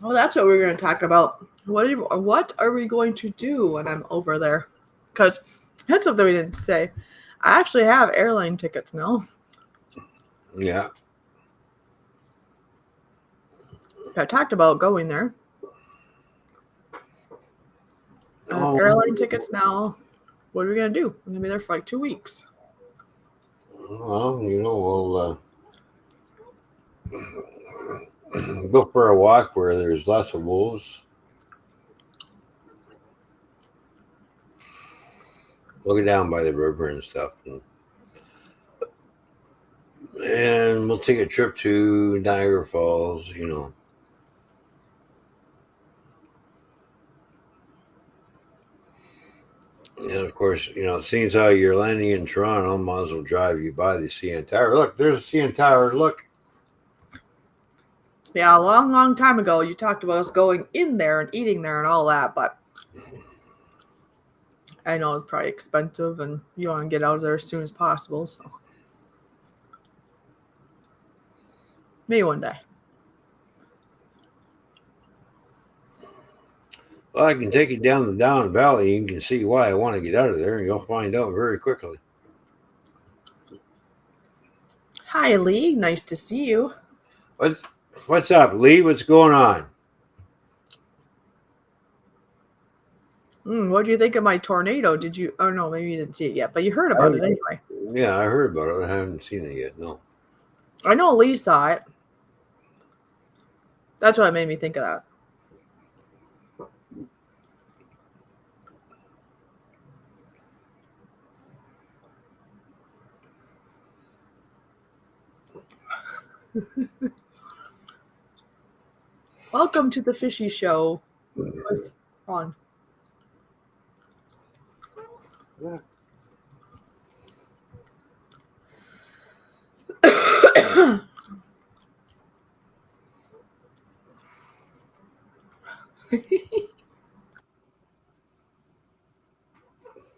Well, that's what we're going to talk about. What are we going to do when I'm over there? Because that's something we didn't say. I actually have airline tickets now. Yeah. I talked about going there. I have airline tickets now. What are we going to do? I'm going to be there for like 2 weeks. Well, we'll go for a walk where there's lots of wolves. We'll go down by the river and stuff. And we'll take a trip to Niagara Falls, And of course, seeing as how you're landing in Toronto, I might as well drive you by the CN Tower. Look, there's a CN Tower. Look. Yeah, a long, long time ago, you talked about us going in there and eating there and all that, but I know it's probably expensive and you want to get out of there as soon as possible, so maybe one day. Well, I can take you down the Down Valley. You can see why I want to get out of there, and you'll find out very quickly. Hi, Lee. Nice to see you. What's up, Lee? What's going on? What do you think of my tornado? Did you? Oh no, maybe you didn't see it yet, but you heard about it anyway. Yeah, I heard about it. I haven't seen it yet. No. I know Lee saw it. That's what made me think of that. Welcome to the Fishy Show with Ron. Yeah.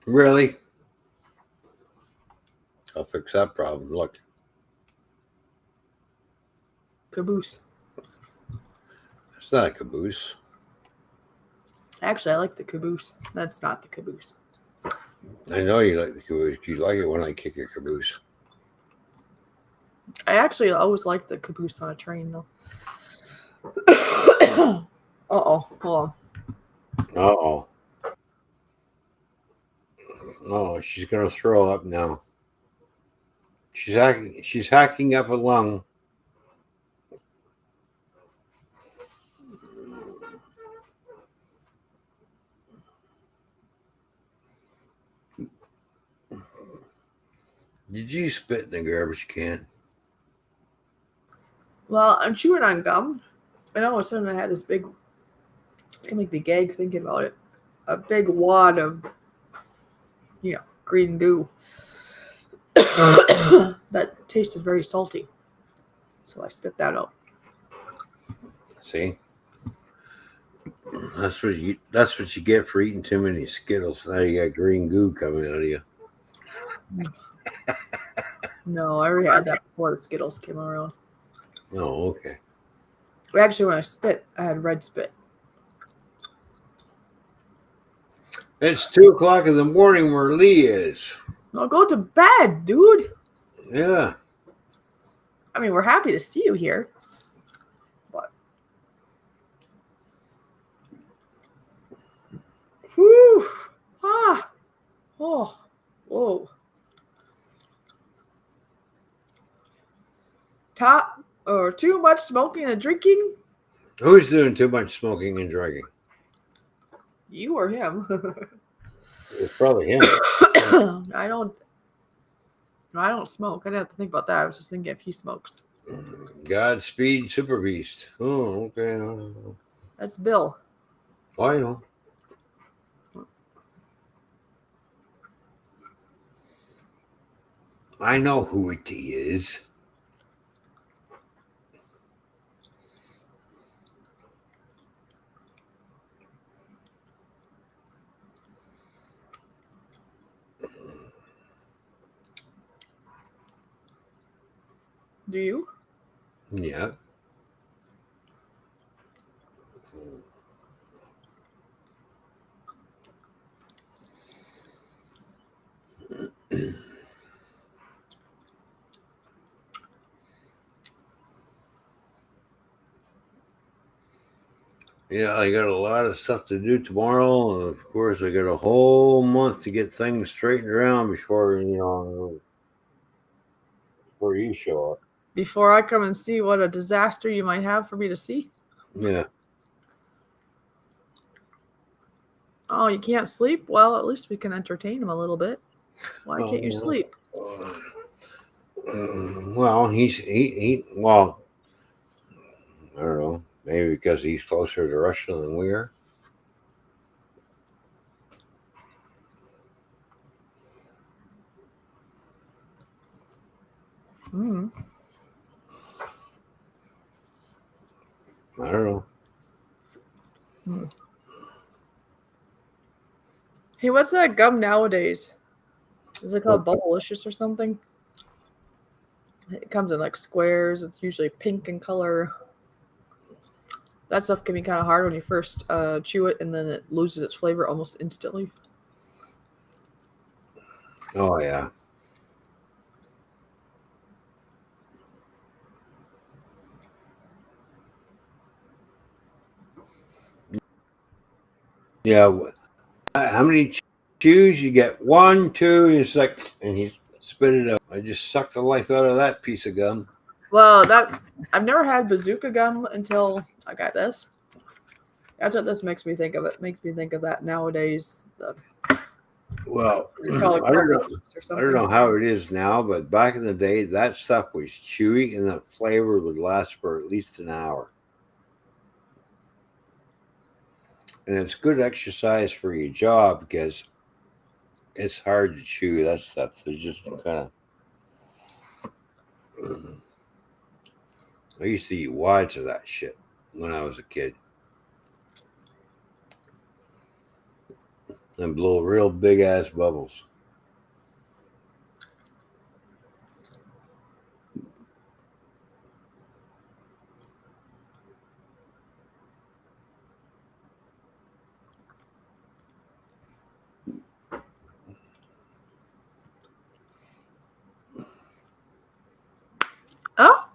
Really? I'll fix that problem. Look. Caboose. It's not a caboose. Actually, I like the caboose. That's not the caboose. I know you like the caboose. You like it when I kick your caboose. I actually always like the caboose on a train, though. Uh-oh. Hold on. Uh-oh. Oh, she's going to throw up now. She's hacking up a lung. Did you spit in the garbage can? Well, I'm chewing on gum, and all of a sudden I had this big, it's going to make me gag thinking about it, a big wad of, green goo that tasted very salty. So I spit that out. See? That's what you get for eating too many Skittles. Now you got green goo coming out of you. No, I already had that before the Skittles came around. Oh, okay. Actually, when I spit, I had red spit. It's 2:00 in the morning where Lee is. I'll go to bed, dude. Yeah. I mean, we're happy to see you here. But. Whew. Ah. Oh. Whoa. Top or too much smoking and drinking? Who's doing too much smoking and drinking? You or him? It's probably him. I don't smoke. I didn't have to think about that. I was just thinking if he smokes. Godspeed, Super Beast. Oh, okay. That's Bill. I know. I know who it is. Do you? Yeah. Yeah, I got a lot of stuff to do tomorrow, and of course, I got a whole month to get things straightened around before before you show up. Before I come and see what a disaster you might have for me to see. Yeah. Oh, you can't sleep? Well, at least we can entertain him a little bit. Why can't you Yeah. sleep? Well, he well, I don't know, maybe because he's closer to Russia than we are. Mm. I don't know. Mm. Hey, what's that gum nowadays? Is it called Bubblicious or something? It comes in like squares. It's usually pink in color. That stuff can be kind of hard when you first chew it, and then it loses its flavor almost instantly. Oh yeah. Yeah. How many chews you get? 1, 2. It's like, and he spit it out. I just sucked the life out of that piece of gum. Well, that I've never had bazooka gum until I got this. That's what this makes me think of. It makes me think of that nowadays. Well, It's called I don't know. or I something. don't know how it is now, but back in the day, that stuff was chewy, and the flavor would last for at least an hour. And it's good exercise for your jaw because it's hard to chew that stuff. So just kind of. I used to eat wads of that shit when I was a kid, and blow real big ass bubbles. Oh,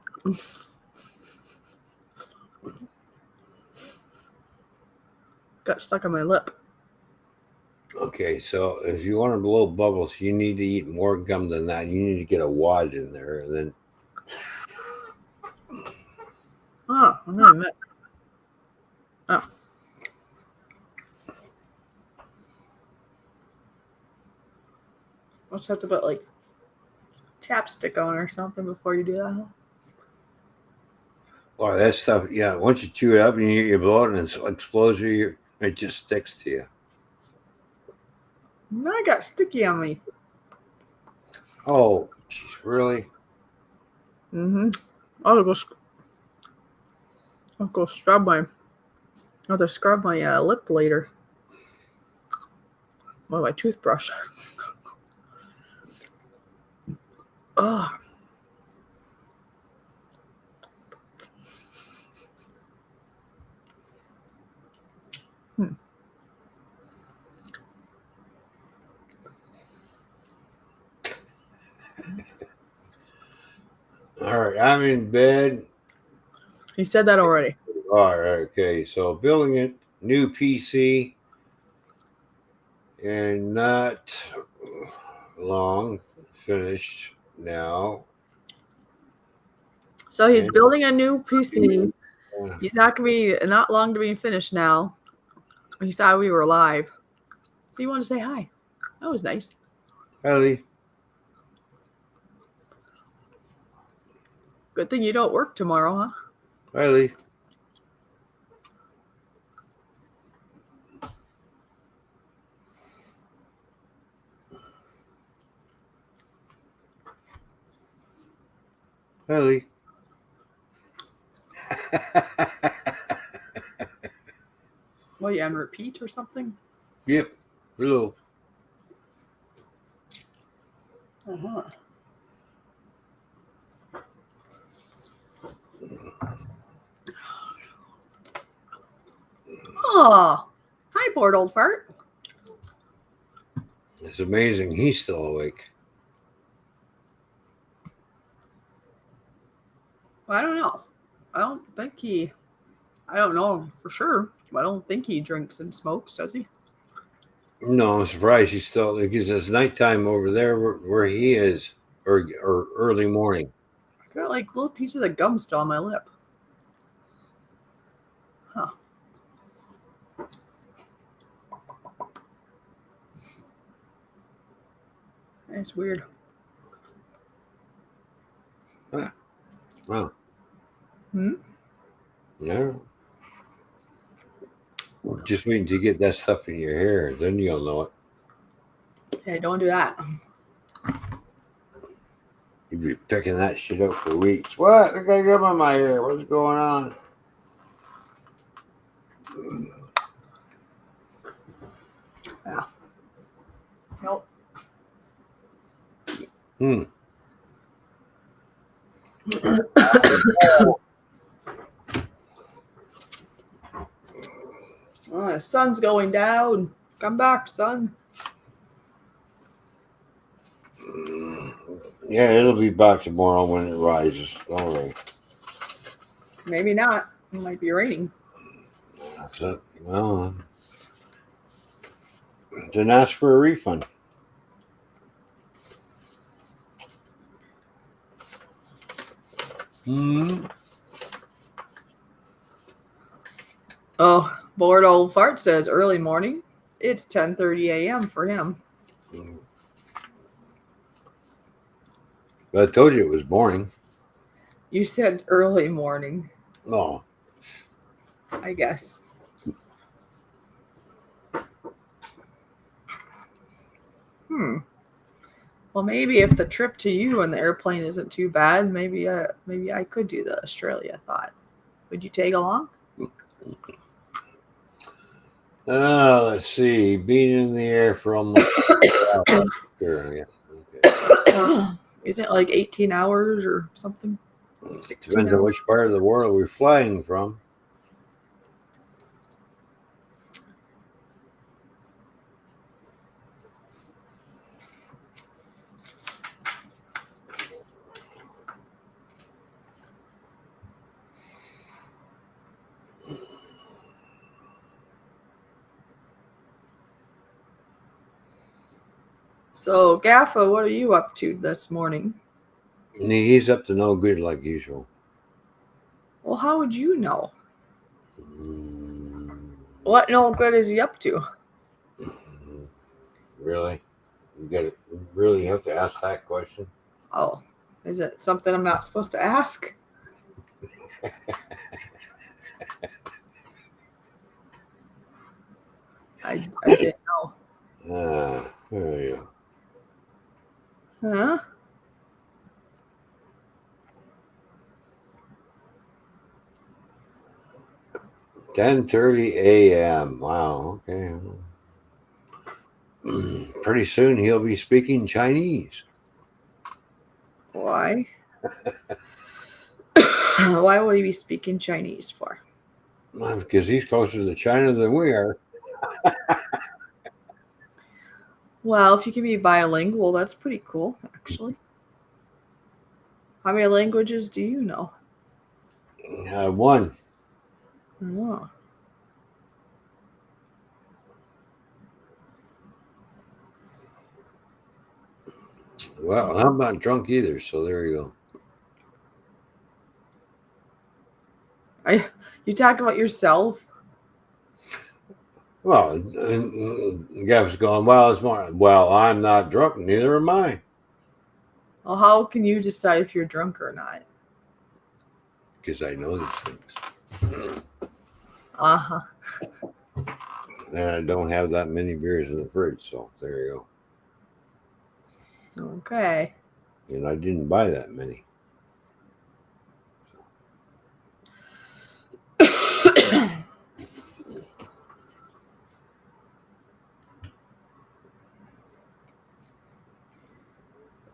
got stuck on my lip. Okay, so if you want to blow bubbles, you need to eat more gum than that. You need to get a wad in there, and then Oh, I'm gonna admit. Oh. Let's have to put like chapstick on or something before you do that. oh, that stuff. Yeah, once you chew it up and you blow it, and it explodes you, it just sticks to you. I got sticky on me. Oh, geez, really? Mm-hmm. I'll go scrub my. I'll have to scrub my lip later. With my toothbrush. Oh. All right, I'm in bed. You said that already. All right, okay. So building a new PC, and not long finished now. So he's And building a new PC. uh, He's not gonna be not long to being finished now. He saw we were live. So you wanted to say hi. That was nice. Ellie, Good thing you don't work tomorrow, huh? Ellie. Ellie. What, you on repeat or something? Yep. Hello. Uh-huh. Oh, hi, bored old fart. It's amazing he's still awake. I don't know. I don't know for sure. I don't think he drinks and smokes, does he? No, I'm surprised he's still, because it's nighttime over there where he is, or early morning. I got like little pieces of gum still on my lip. Huh. That's weird. Wow. Hmm? No. Just waiting to get that stuff in your hair, then you'll know it. Hey, don't do that. You'd be picking that shit up for weeks. What? I got gum in my hair. What's going on? Yeah. Nope. Hmm. Oh, the sun's going down. Come back, sun. Yeah, it'll be back tomorrow when it rises. All right. Maybe not. It might be raining. So, well, then ask for a refund. Hmm. Oh, bored old fart says early morning. It's 10:30 a.m. for him. But I told you it was morning. You said early morning, No. I guess. Well, maybe if the trip to you and the airplane isn't too bad, maybe I could do the Australia thought. Would you tag along? Let's see. Being in the air for almost. Sure, yeah. Okay. Isn't it like 18 hours or something? 16 Depends on hours? which part of the world we're flying from. So, Gaffa, what are you up to this morning? He's up to no good like usual. Well, how would you know? Mm, What no good is he up to? really? You really have to ask that question? Oh, is it something I'm not supposed to ask? I didn't know. There you go. Huh? $10:30 a.m. Wow. Okay. Pretty soon he'll be speaking Chinese. Why? Why would he be speaking Chinese for? Because he's closer to China than we are. Well, if you can be bilingual, that's pretty cool, actually. How many languages do you know? One. Oh. Well, I'm not drunk either, so there you go. You talk about yourself? Well, Gav's going, well, it's more. Well, I'm not drunk, neither am I. Well, how can you decide if you're drunk or not? Because I know these things. Uh-huh. And I don't have that many beers in the fridge, so there you Okay. go. And I didn't buy that many.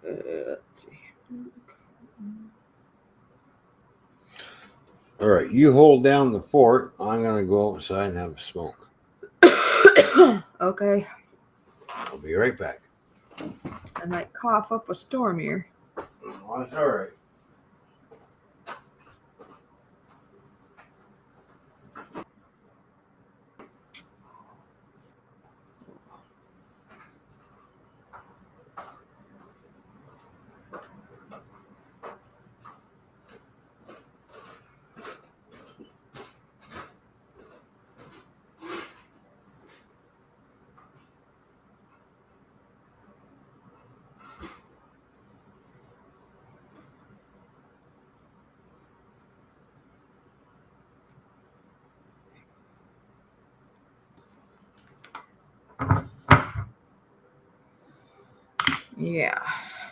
Let's see. All right, you hold down the fort. I'm gonna go outside and have a smoke. Okay. I'll be right back. I might cough up a storm here. Oh, that's all right. Yeah.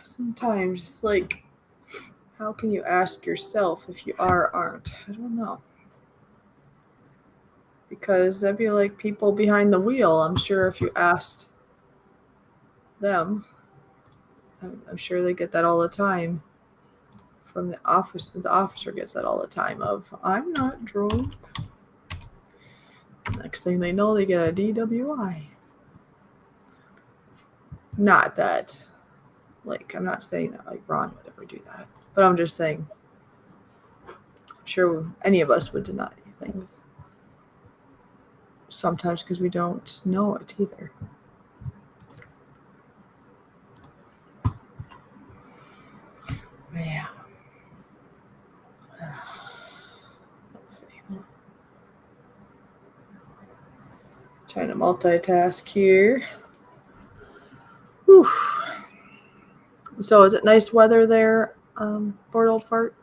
Sometimes it's like, how can you ask yourself if you are or aren't? I don't know. Because that'd be like people behind the wheel. I'm sure if you asked them, I'm sure they get that all the time from the office. The officer gets that all the time of, I'm not drunk. Next thing they know, they get a DWI. Not that, like, I'm not saying that like Ron would ever do that, but I'm just saying, I'm sure any of us would deny things sometimes because we don't know it either. Yeah. Let's see. Trying to multitask here. Whew. So is it nice weather there, Board Old Fart?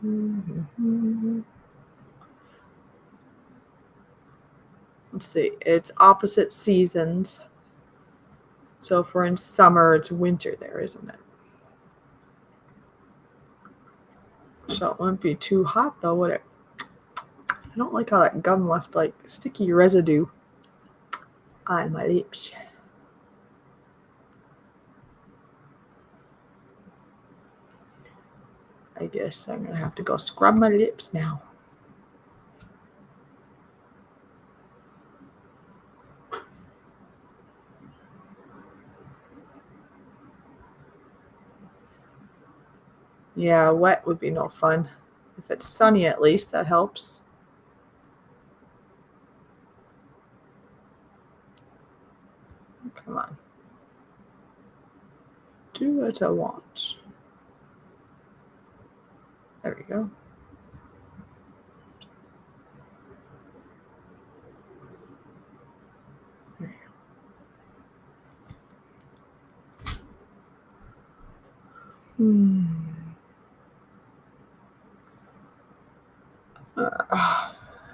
Mm-hmm. Let's see. It's opposite seasons. So if we're in summer, it's winter there, isn't it? So it wouldn't be too hot though, would it? I don't like how that gum left like sticky residue on my lips. I guess I'm gonna have to go scrub my lips now. Yeah, wet would be no fun. If it's sunny, at least that helps. Come on. Do what I want. There we go.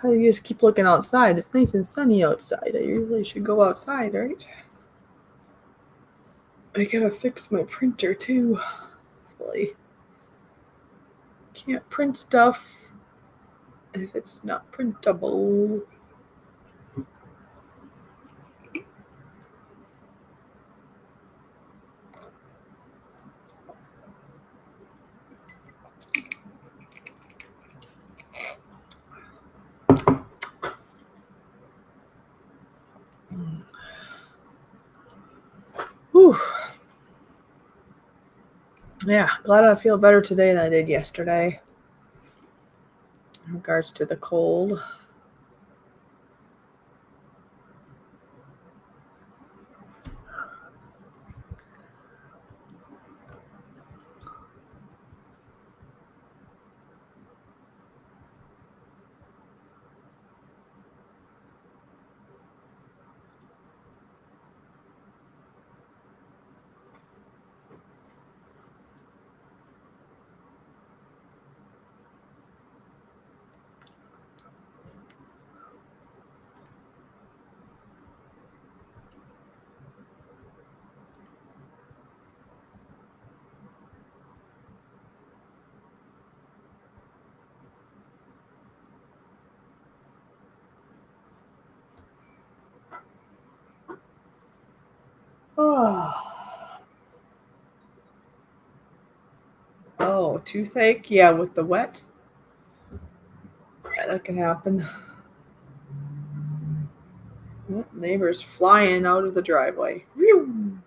You just keep looking outside. It's nice and sunny outside. I usually should go outside, right? I gotta fix my printer too. Hopefully. Can't print stuff if it's not printable. Whew. Yeah, glad I feel better today than I did yesterday in regards to the cold. Oh, toothache? Yeah, with the wet. Yeah, that can happen. Neighbors flying out of the driveway. Phew.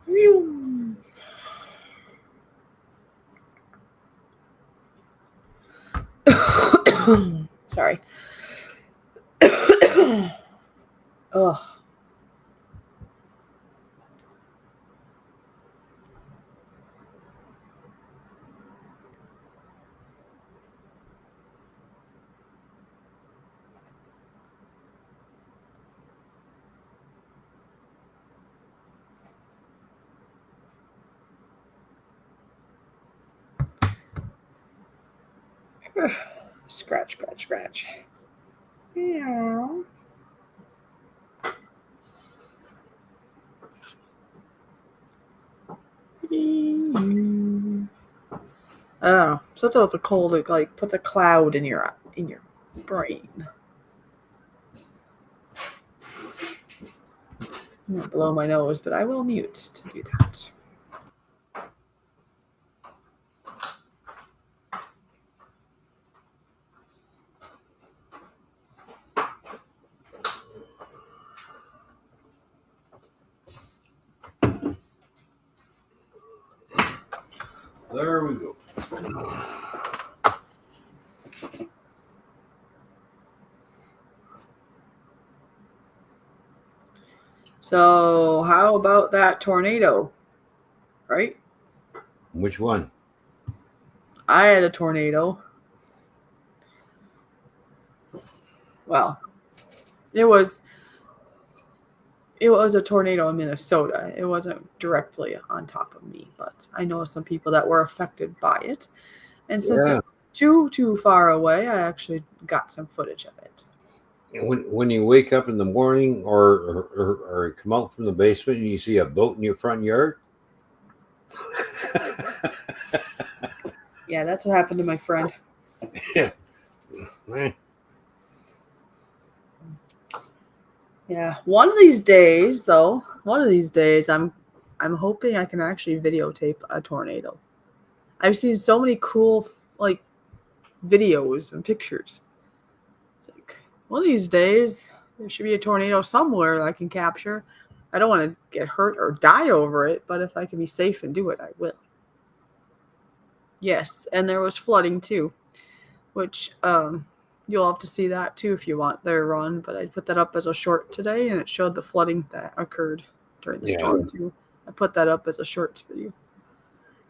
Phew. Sorry. Ugh. Scratch, scratch, scratch. Meow. Oh, so that's what the cold it like puts a cloud in your brain. I'm gonna blow my nose, but I will mute to do that. There we go. So how about that tornado? Right? Which one? I had a tornado. Well, it was a tornado in Minnesota. It wasn't directly on top of me, but I know some people that were affected by it. And since Yeah. it's too far away, I actually got some footage of it. When you wake up in the morning or come out from the basement and you see a boat in your front yard. Yeah, that's what happened to my friend. Yeah. Yeah, one of these days, I'm hoping I can actually videotape a tornado. I've seen so many cool like videos and pictures. It's like one of these days there should be a tornado somewhere that I can capture. I don't want to get hurt or die over it, but if I can be safe and do it, I will. Yes, and there was flooding too, which you'll have to see that too if you want their run. But I put that up as a short today, and it showed the flooding that occurred during the storm too. I put that up as a short video.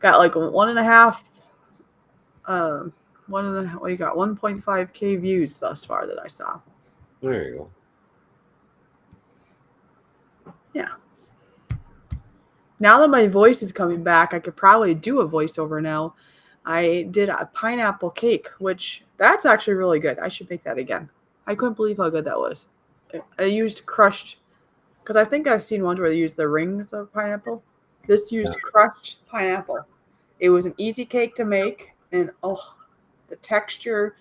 Got like 1.5K views thus far that I saw. There you go. Yeah. Now that my voice is coming back, I could probably do a voiceover now. I did a pineapple cake, which that's actually really good. I should make that again. I couldn't believe how good that was. I used crushed, because I think I've seen ones where they use the rings of pineapple. This used crushed pineapple. It was an easy cake to make, and oh, the texture,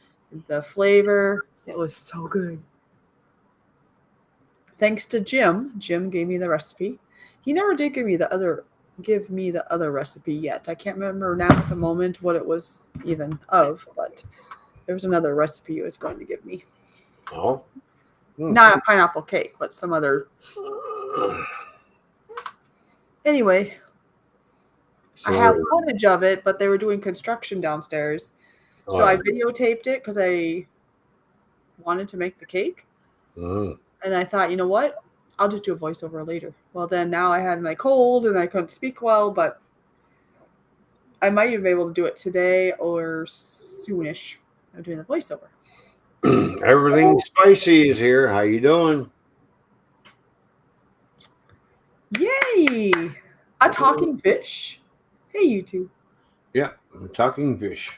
the flavor, it was so good. Thanks to Jim. Jim gave me the recipe. He never did give me the other recipe yet. I can't remember now at the moment what it was even of, but there was another recipe he was going to give me. Oh. Not a pineapple cake, but some other. Anyway, I have footage of it, but they were doing construction downstairs. So I videotaped it because I wanted to make the cake. And I thought, you know what? I'll just do a voiceover later. Well, then now I had my cold and I couldn't speak well, but I might even be able to do it today or soonish. I'm doing the voiceover. Everything spicy is here. How you doing? Yay! A talking fish. Hey, you two. Yeah, talking fish.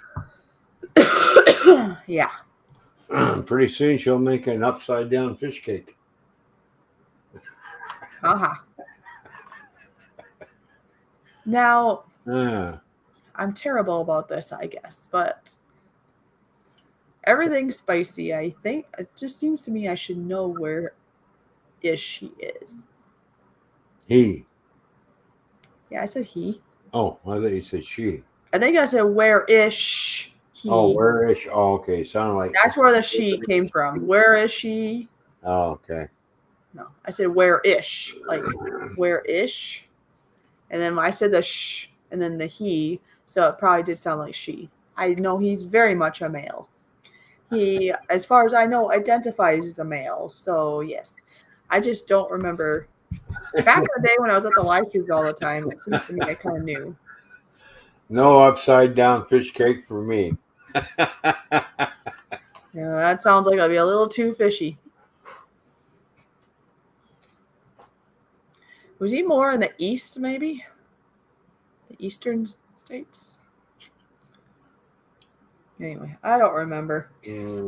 Yeah. Pretty soon she'll make an upside down fish cake. Now, I'm terrible about this, I guess, but everything's spicy. I think it just seems to me I should know where ish he is. He. Yeah, I said he. Oh, I thought you said she. I think I said where ish he. Oh, where is she? Oh, okay. Sounded like. That's where the she came from. Where is she? Oh, okay. No, I said where ish. Like where ish. And then I said the sh and then the he. So it probably did sound like she. I know he's very much a male. He, as far as I know, identifies as a male. So yes. I just don't remember. Back in the day when I was at the live streams all the time, it seems to me I kind of knew. No upside down fish cake for me. Yeah, that sounds like it'll be a little too fishy. Was he more in the east, maybe? The eastern states? Anyway, I don't remember.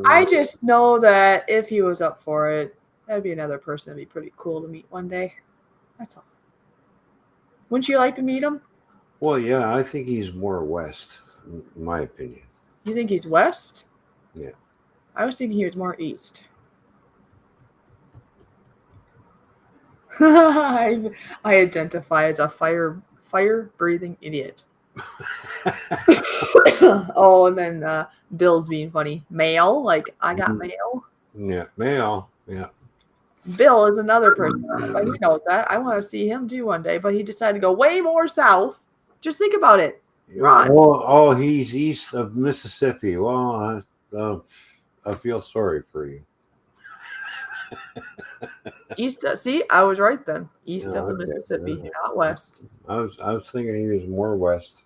I just know that if he was up for it, that'd be another person that'd be pretty cool to meet one day. That's all. Wouldn't you like to meet him? Well, yeah, I think he's more west, in my opinion. You think he's west? Yeah. I was thinking he was more east. I identify as a fire-breathing idiot. Oh, and then Bill's being funny. Male, like I got mail. Yeah, male. Yeah. Bill is another person, but he knows that. I want to see him too one day, but he decided to go way more south. Just think about it. Ron. Oh, he's east of Mississippi. Well, I feel sorry for you. East. See, I was right then. East of the Mississippi, not west. I was thinking he was more west.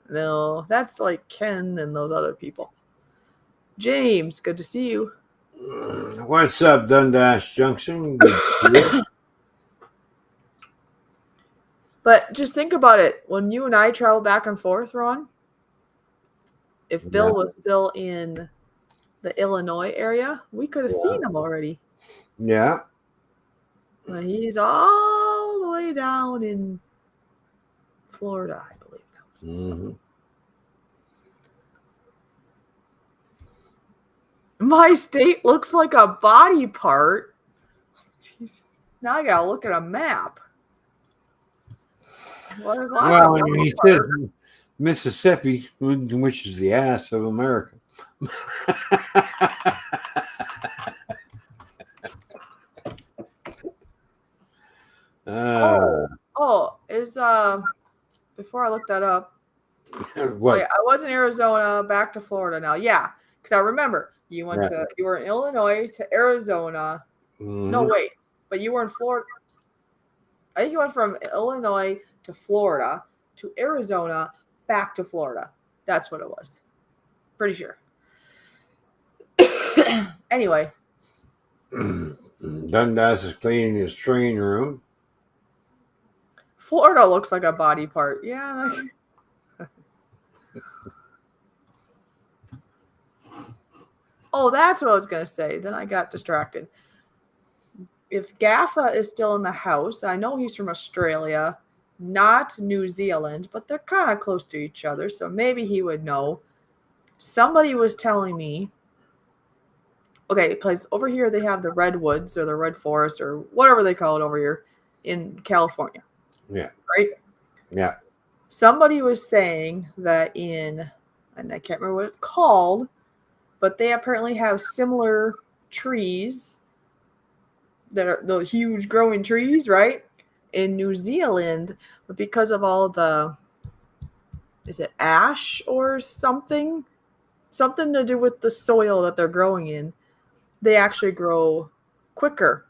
No, that's like Ken and those other people. James, good to see you. What's up, Dundas Junction? Good to see you. But just think about it. When you and I travel back and forth, Ron, if Bill was still in the Illinois area, we could have seen him already. Yeah. But he's all the way down in Florida, I believe. Mm-hmm. My state looks like a body part. Jesus. Now I gotta look at a map. Well, he said Mississippi, which is the ass of America. Is before I look that up. What? Wait, I was in Arizona, back to Florida now. Yeah, because I remember you were in Illinois to Arizona. Mm-hmm. No, wait, but you were in Florida. I think you went from Illinois to Florida to Arizona back to Florida. That's what it was. Pretty sure. Anyway. Dundas is cleaning his training room. Florida looks like a body part. Yeah. Oh, that's what I was going to say. Then I got distracted. If Gaffa is still in the house, I know he's from Australia, not New Zealand, but they're kind of close to each other, so maybe he would know. Somebody was telling me, okay, because over here they have the redwoods or the red forest or whatever they call it over here in California. Yeah. Right? Yeah. Somebody was saying that and I can't remember what it's called, but they apparently have similar trees that are the huge growing trees, right? In New Zealand, but because of all the, is it ash or something? Something to do with the soil that they're growing in. They actually grow quicker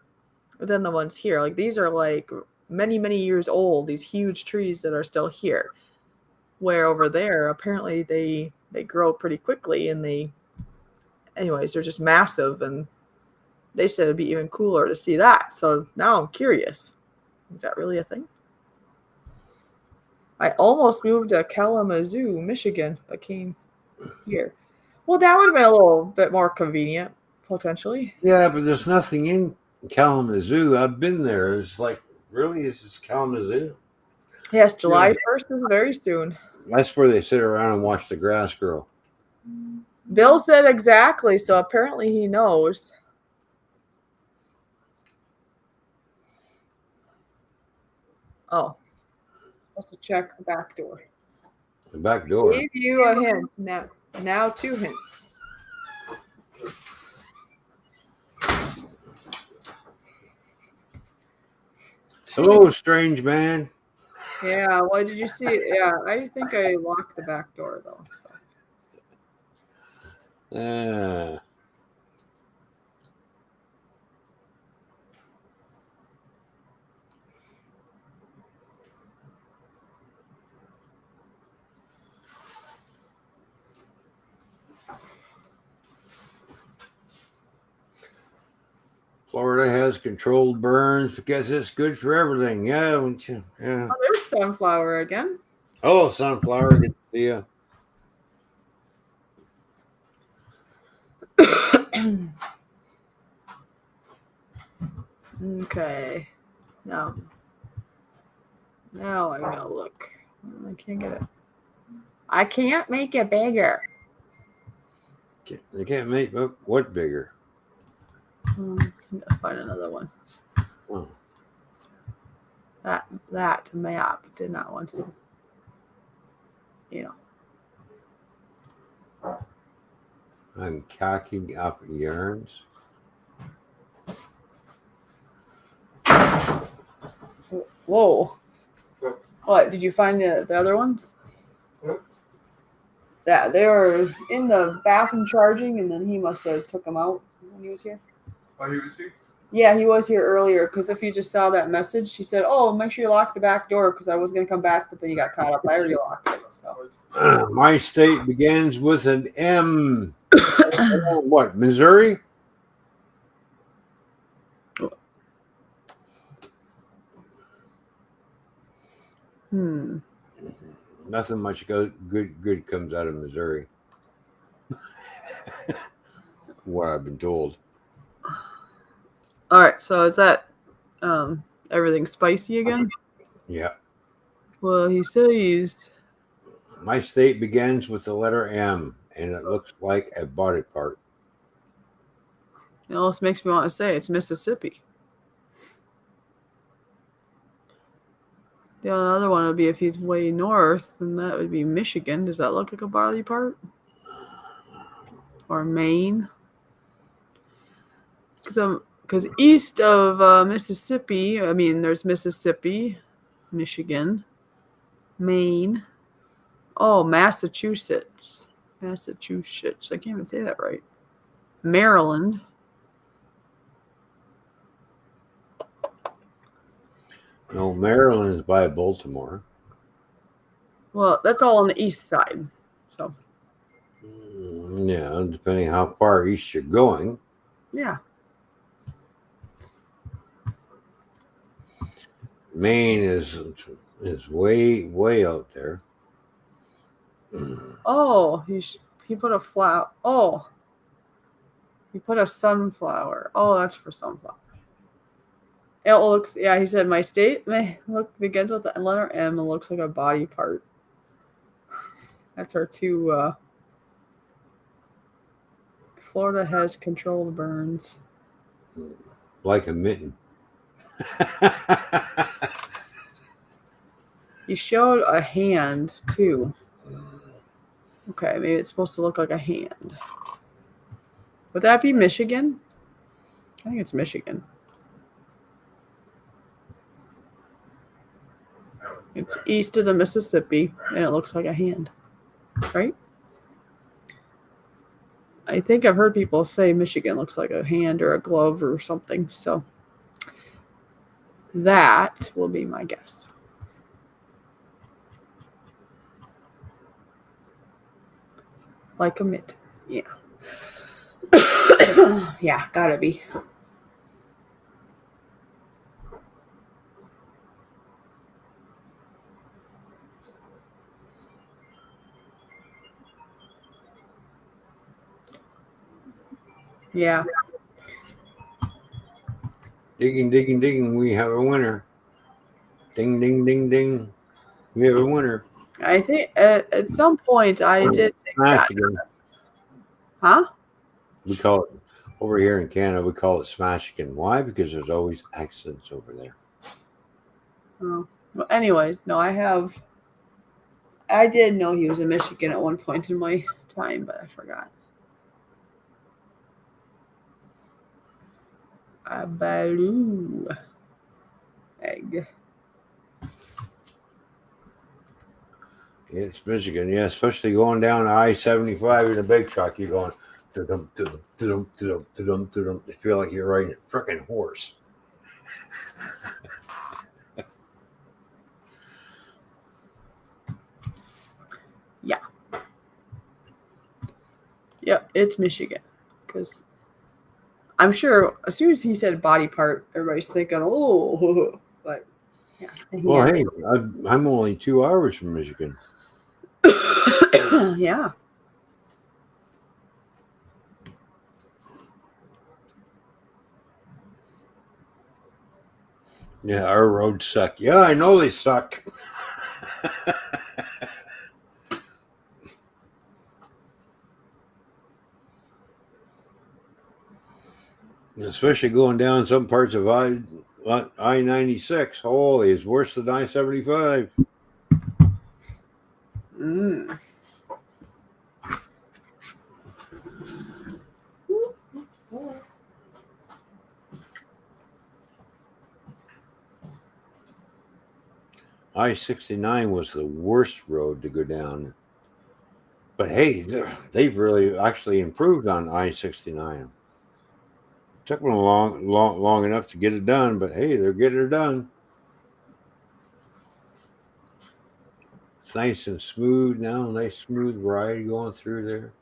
than the ones here. Like these are like many, many years old, these huge trees that are still here. Where over there, apparently they grow pretty quickly and anyways, they're just massive, and they said it'd be even cooler to see that. So now I'm curious. Is that really a thing? I almost moved to Kalamazoo, Michigan, but came here. Well, that would have been a little bit more convenient, potentially. Yeah, but there's nothing in Kalamazoo. I've been there. It's like, really? Is this Kalamazoo? Yes, July 1st is very soon. That's where they sit around and watch the grass grow. Bill said exactly, so apparently he knows. Oh, supposed to check the back door. The back door. Gave you a hint. Now 2 hints. Hello, strange man. Yeah, why did you see it? Yeah, I think I locked the back door though. So. Florida has controlled burns because it's good for everything. Yeah. Yeah. Oh, there's sunflower again. Oh, sunflower. Good to see ya. Okay. Now I'm gonna look. I can't get it. I can't make it bigger. You can't make what bigger? I'm gonna find another one. Oh. That map did not want to. I'm cocking up yarns. Whoa. What? Did you find the other ones? That they were in the bathroom charging, and then he must have took them out when he was here. Oh, he was here? Yeah, he was here earlier. Because if you just saw that message, he said, "Oh, make sure you lock the back door," because I was gonna come back, but then you got caught up. I already locked it. So. My state begins with an M. What? Missouri? Nothing much good comes out of Missouri. What I've been told. All right, so is that everything spicy again? Yeah. Well, he says My state begins with the letter M, and it looks like a body part. it almost makes me want to say it's Mississippi. The other one would be if he's way north, then that would be Michigan. Does that look like a body part? Or Maine? Because east of Mississippi, I mean, there's Mississippi, Michigan, Maine. Oh, Massachusetts. I can't even say that right. Maryland. No, Maryland's by Baltimore. Well, that's all on the east side. So. Yeah, depending how far east you're going. Yeah. Maine is way out there. Oh, he put a flower. Oh, he put a sunflower. Oh, that's for sunflower. It looks. Yeah, he said my state begins with the letter M and looks like a body part. That's our two. Florida has controlled burns. Like a mitten. He showed a hand too. Okay, maybe it's supposed to look like a hand. Would that be Michigan? I think it's Michigan. It's east of the Mississippi, and it looks like a hand, right? I think I've heard people say Michigan looks like a hand or a glove or something, so that will be my guess. Like a mitten, yeah. Yeah, gotta be. Yeah. Digging. We have a winner. Ding, ding, ding, ding. We have a winner. I think at some point I did think that. Huh? We call it, over here in Canada, we call it Smashkin. Why? Because there's always accents over there. Oh. Well, anyways, no, I did know he was in Michigan at one point in my time, but I forgot. A baloo egg. It's Michigan, yeah, especially going down I-75 in a big truck. You're going to-dum, to-dum, to-dum, to-dum, to-dum, to-dum. You feel like you're riding a freaking horse. Yeah. Yep, it's Michigan. Because I'm sure as soon as he said body part, everybody's thinking, oh, but yeah. Well, hey, I'm only 2 hours from Michigan. Yeah. Yeah, our roads suck. Yeah, I know they suck. Especially going down some parts of I-96. Holy, it's worse than I-75. Mm. I-69 was the worst road to go down. But hey, they've really actually improved on I-69. Took them long enough to get it done, but hey, they're getting it done. It's nice and smooth now, nice smooth ride going through there.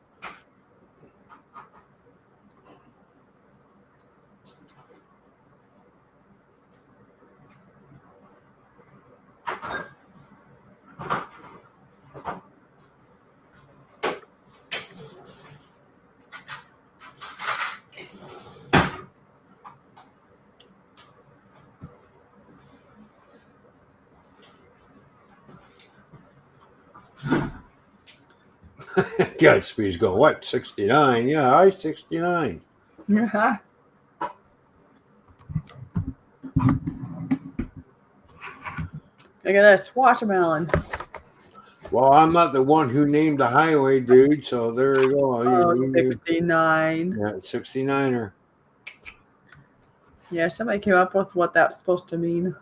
Godspeed's going, what, 69? Yeah, I-69. Yeah. Look at this watermelon. Well, I'm not the one who named the highway, dude, so there you go. Oh, 69. Yeah, 69er. Yeah, somebody came up with what that's supposed to mean.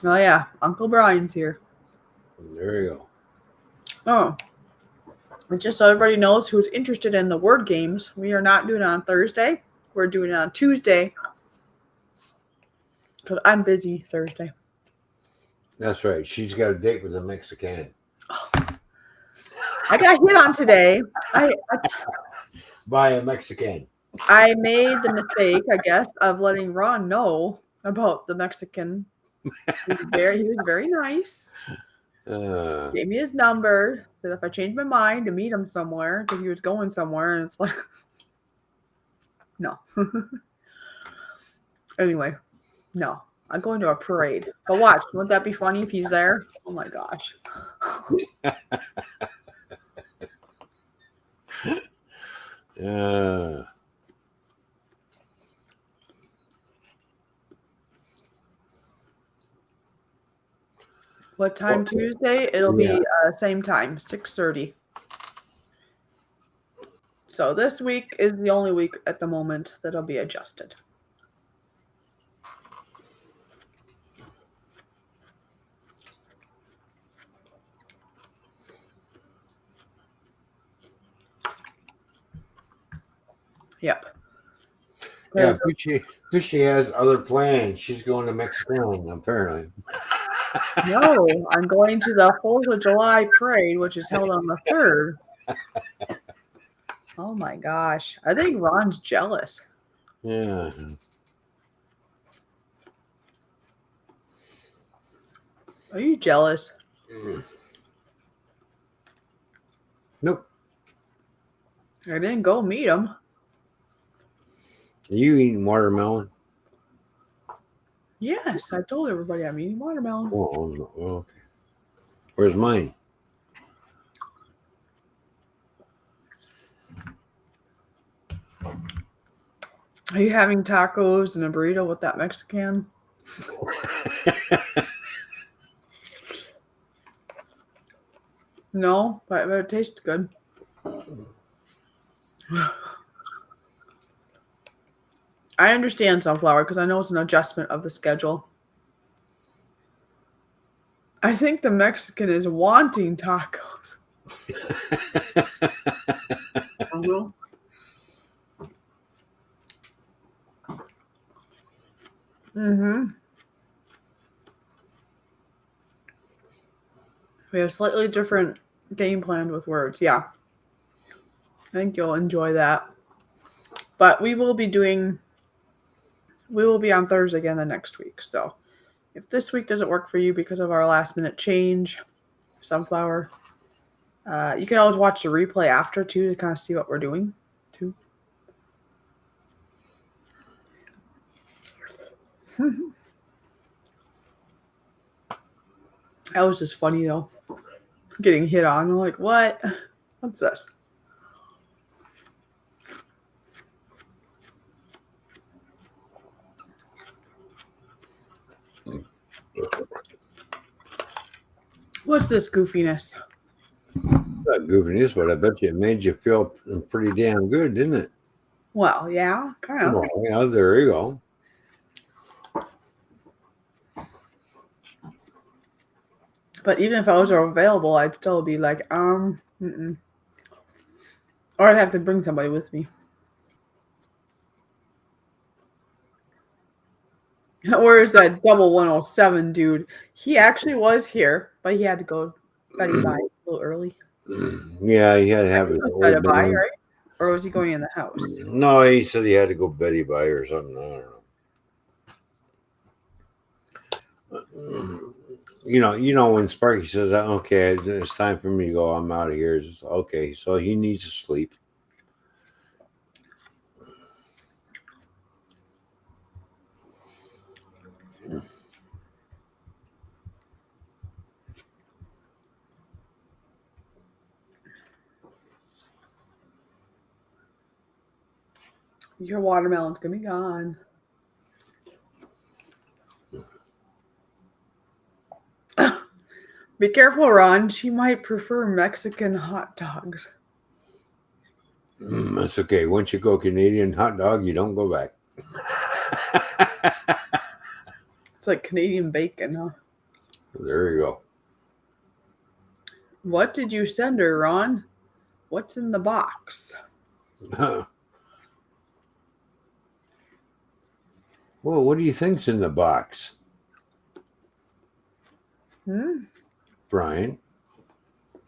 Oh, yeah. Uncle Brian's here. There you go. Oh. And just so everybody knows who's interested in the word games, we are not doing it on Thursday. We're doing it on Tuesday. Because I'm busy Thursday. That's right. She's got a date with a Mexican. I got hit on today. By a Mexican. I made the mistake, I guess, of letting Ron know about the Mexican. He was very nice. Gave me his number. Said if I changed my mind to meet him somewhere, because he was going somewhere, and it's like, no. Anyway, no. I'm going to a parade. But watch, wouldn't that be funny if he's there? Oh my gosh. What time Tuesday? It'll be same time, 6:30. So this week is the only week at the moment that'll be adjusted. Yep. Yeah, she has other plans. She's going to Mexico, apparently. No, I'm going to the 4th of July parade, which is held on the 3rd. Oh my gosh. I think Ron's jealous. Yeah. Are you jealous? Nope. I didn't go meet him. Are you eating watermelon? Yes, I told everybody I'm eating watermelon. Oh, okay. Where's mine? Are you having tacos and a burrito with that Mexican? No, but it tastes good. I understand sunflower because I know it's an adjustment of the schedule. I think the Mexican is wanting tacos. Uh-huh. Mm-hmm. We have slightly different game plan with words. Yeah. I think you'll enjoy that. But we will be on Thursday again the next week. So if this week doesn't work for you because of our last minute change, sunflower, you can always watch the replay after too to kind of see what we're doing too. That was just funny though. Getting hit on. I'm like, what? What's this? What's this goofiness? Not goofiness, but I bet you it made you feel pretty damn good, didn't it? Well, yeah, kind of. Well, yeah, there you go. But even if I was available, I'd still be like, mm-mm. Or I'd have to bring somebody with me. Where's that double 107 dude? He actually was here, but he had to go Betty by a little early. Yeah, he had to have his Betty old by, man. right? Or was he going in the house? No, he said he had to go Betty by or something. I don't know. You know when Sparky says, "Okay, it's time for me to go. I'm out of here." It's okay, so he needs to sleep. Your watermelon's gonna be gone. Be careful, Ron. She might prefer Mexican hot dogs. That's okay. Once you go Canadian hot dog, you don't go back. It's like Canadian bacon, huh? There you go. What did you send her, Ron? What's in the box? Well, what do you think's in the box, Brian?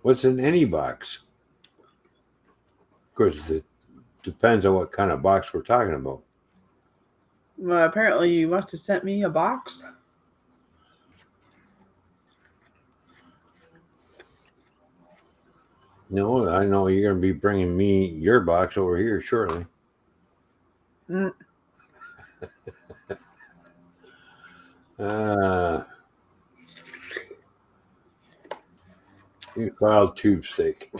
What's in any box? Of course, it depends on what kind of box we're talking about. Well, apparently you must have sent me a box. No, I know you're going to be bringing me your box over here shortly. You filed tube steak.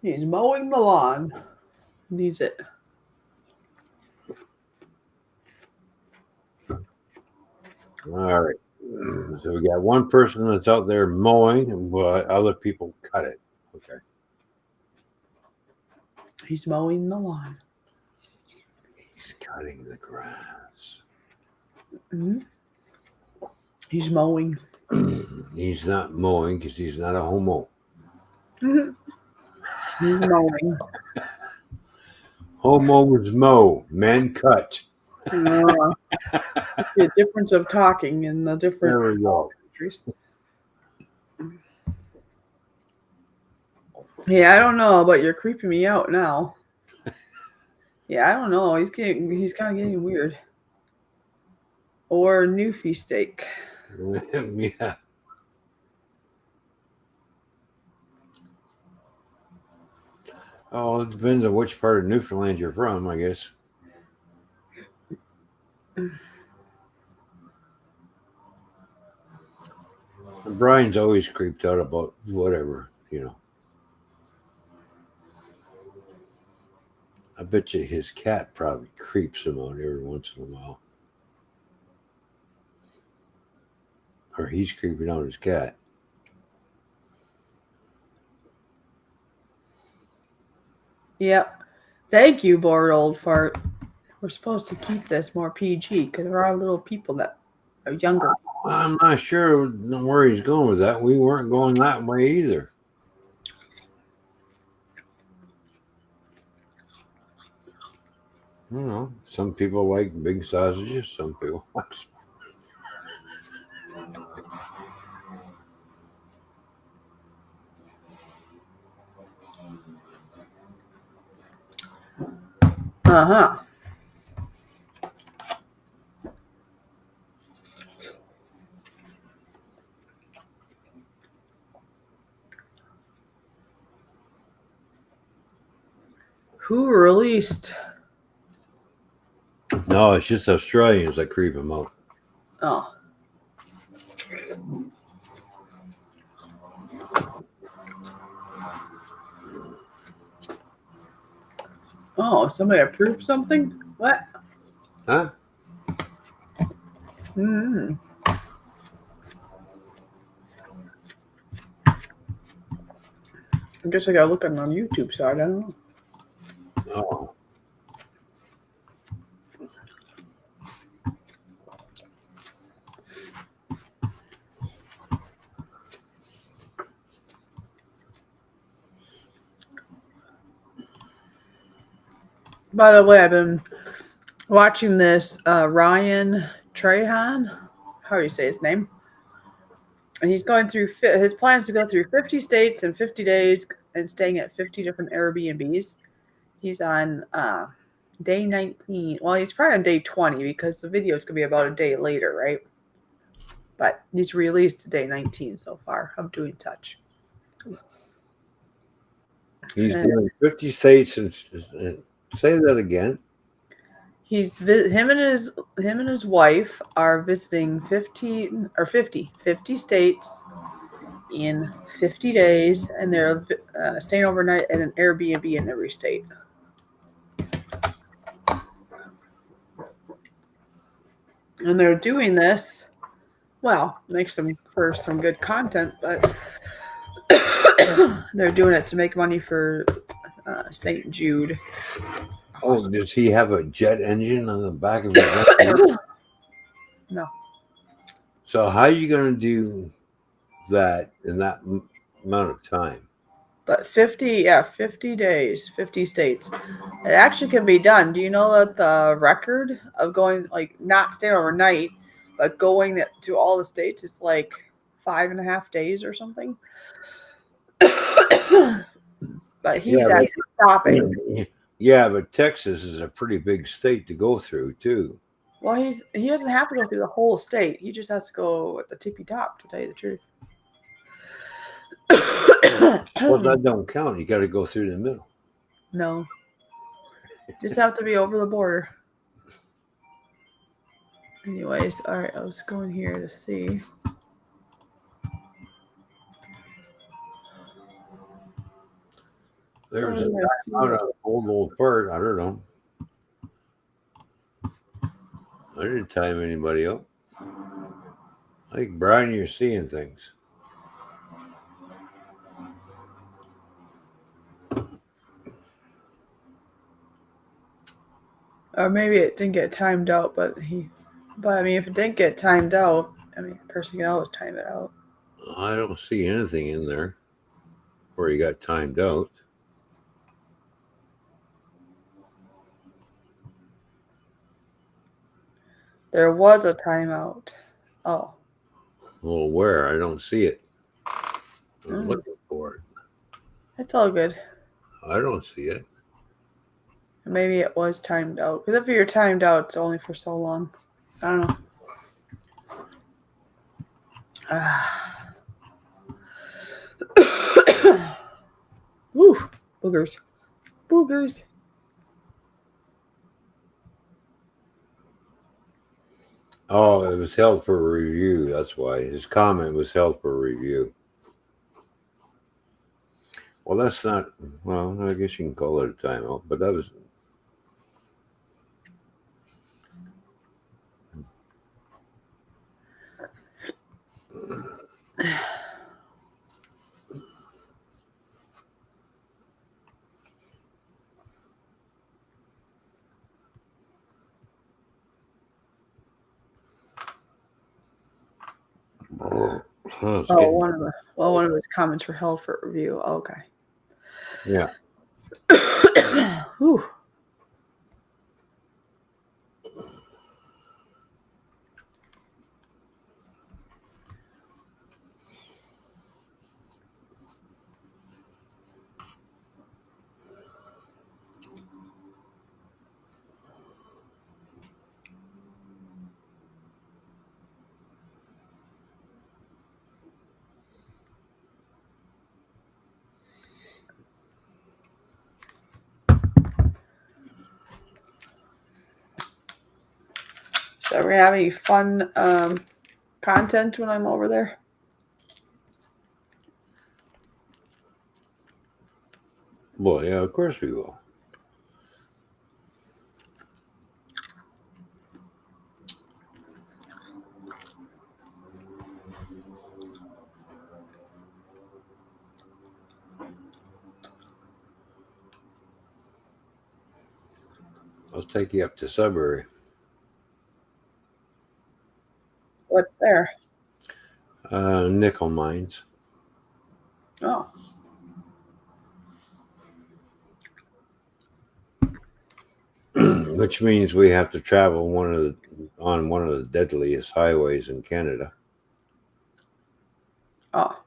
He's mowing the lawn. Needs it. All right. So we got one person that's out there mowing, but other people cut it. Okay. He's mowing the lawn. He's cutting the grass. Mm-hmm. He's mowing. He's not mowing because he's not a homo. Mm-hmm. He's mowing. Homos mow, men cut. The difference of talking in the different countries. Yeah, I don't know, but you're creeping me out now. Yeah, I don't know. He's kind of getting weird. Or Newfie steak. Yeah. Oh, it depends on which part of Newfoundland you're from, I guess. And Brian's always creeped out about whatever, you know. I bet you his cat probably creeps him out every once in a while. Or he's creeping out his cat. Yep. Thank you, bored old fart. We're supposed to keep this more PG because there are little people that are younger. I'm not sure where he's going with that. We weren't going that way either. You know, some people like big sausages, some people like Uh-huh. Who released? No, it's just Australians that creep him out. Oh. Oh, somebody approved something? What? Huh? Hmm. I guess I gotta look on the YouTube side. I don't know. Oh. By the way, I've been watching this Ryan Trahan. How do you say his name? And he's going through his plan is to go through 50 states in 50 days and staying at 50 different Airbnbs. He's on day 19. Well, he's probably on day 20 because the video is going to be about a day later, right? But he's released day 19 so far of doing touch. He's doing 50 states and say that again. He's him and his wife are visiting 50 states in 50 days, and they're staying overnight at an Airbnb in every state. And they're doing this, well, makes them for some good content, but they're doing it to make money for St. Jude. Oh, does he have a jet engine on the back of his No. So how are you going to do that in that amount of time? But 50 days, 50 states. It actually can be done. Do you know that the record of going, like, not staying overnight, but going to all the states is like 5.5 days or something? But he's actually stopping. Yeah, but Texas is a pretty big state to go through too. Well, he doesn't have to go through the whole state. He just has to go at the tippy top, to tell you the truth. Well, that don't count. You got to go through the middle. No. Just have to be over the border. Anyways, all right, I was going here to see. There's a guy out of old bird. I don't know. I didn't time anybody up. I think, Brian, you're seeing things. Or maybe it didn't get timed out, but I mean, if it didn't get timed out, I mean, a person can always time it out. I don't see anything in there where you got timed out. There was a timeout. Oh. Well, where? I don't see it. I'm looking for it. It's all good. I don't see it. Maybe it was timed out. Because if you're timed out, it's only for so long. I don't know. Woo! Boogers. Oh, it was held for review. That's why his comment was held for review. Well, that's not. Well, I guess you can call it a timeout, but that was. It's Oh, getting- one of his comments were held for review. Okay. yeah. Whew. So we're gonna have any fun content when I'm over there? Well, yeah, of course we will. I'll take you up to Sudbury. What's there? Nickel mines. Oh. Which means we have to travel on one of the deadliest highways in Canada. Oh.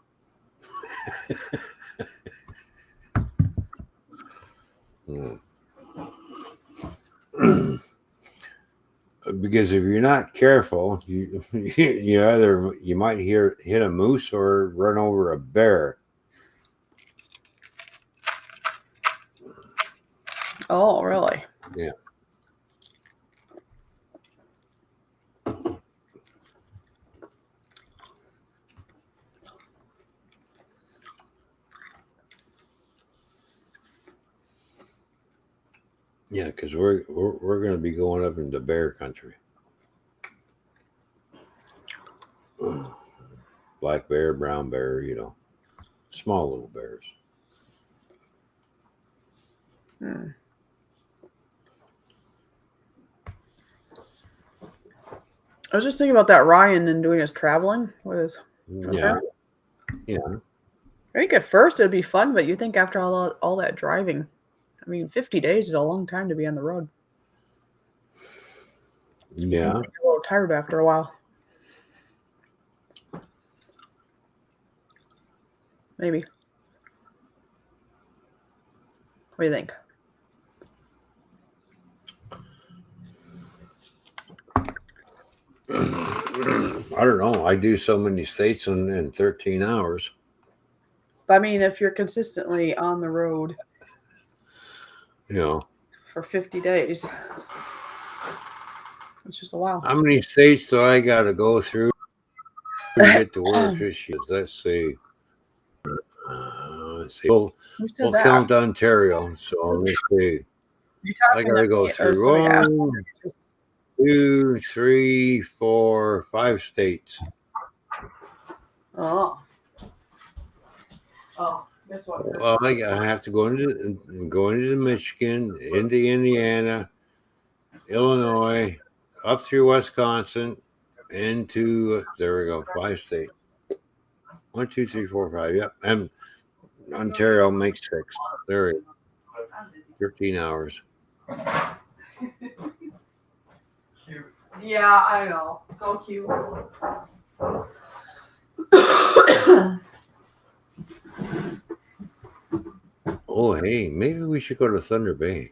Because if you're not careful, you might hit a moose or run over a bear. Oh, really? Yeah. Yeah, because we're going to be going up into bear country. Black bear, brown bear, small little bears. Hmm. I was just thinking about that Ryan and doing his traveling with his. Yeah, yeah. I think at first it'd be fun, but you think after all that driving, I mean, 50 days is a long time to be on the road. Yeah. I'm a little tired after a while. Maybe. What do you think? I don't know. I do so many states in 13 hours. But I mean, if you're consistently on the road, for 50 days, which is a while. How many states do I got to go through to get to where fish is? Let's see. We'll count Ontario. So let's see. I got to go through 1, 2, 3, 4, 5 states. Oh. Oh, guess what? Well, I have to go into Michigan, into Indiana, Illinois, up through Wisconsin, into there we go, 5 states. 1, 2, 3, 4, 5. Yep, and Ontario makes 6. There it is. 13 hours. Cute. Yeah, I know. So cute. Oh, hey, maybe we should go to Thunder Bay.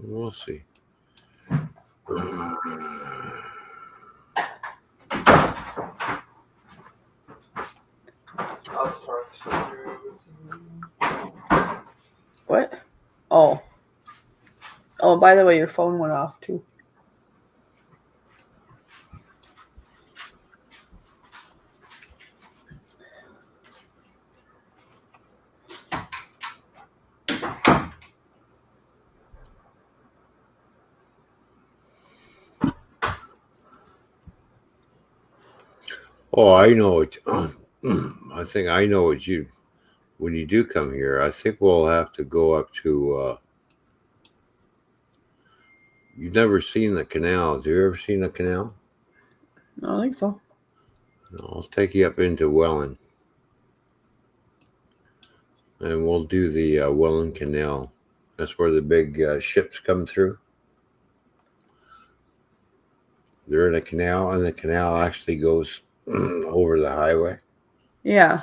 We'll see. What? Oh, by the way, your phone went off too. Oh, I know what. I think I know what you. When you do come here, I think we'll have to go up to. You've never seen the canal. Have you ever seen the canal? I don't think so. I'll take you up into Welland, and we'll do the Welland Canal. That's where the big ships come through. They're in a canal, and the canal actually goes over the highway. Yeah.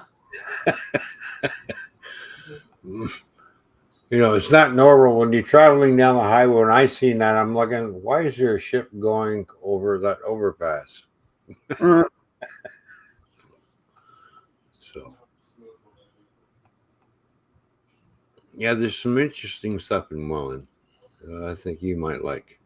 You know, it's not normal when you're traveling down the highway. When I seen that, I'm looking, why is there a ship going over that overpass? So, yeah, there's some interesting stuff in Welland. I think you might like.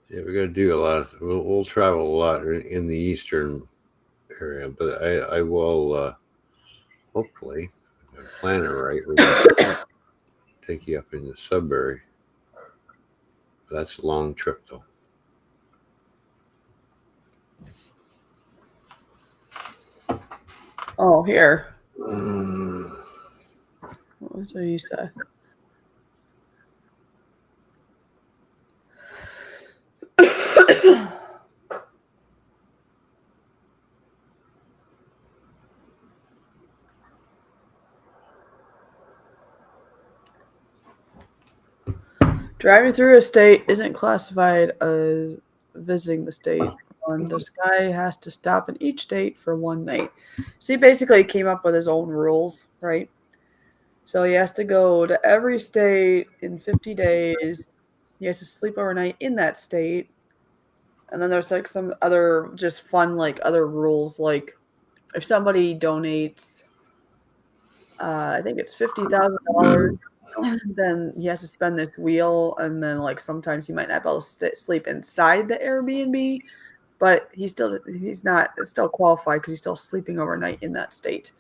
Yeah, we're gonna do a lot of. We'll travel a lot in the eastern area, but I will hopefully, if I plan it right, we're gonna take you up into Sudbury. That's a long trip, though. Oh, here. What was what you said? Driving through a state isn't classified as visiting the state. This guy has to stop in each state for one night. So he basically came up with his own rules, right? So he has to go to every state in 50 days. He has to sleep overnight in that state. And then there's like some other just fun, like other rules. Like if somebody donates, I think it's $50,000, then he has to spend this wheel. And then like sometimes he might not be able to sleep inside the Airbnb, but he's not still qualified because he's still sleeping overnight in that state.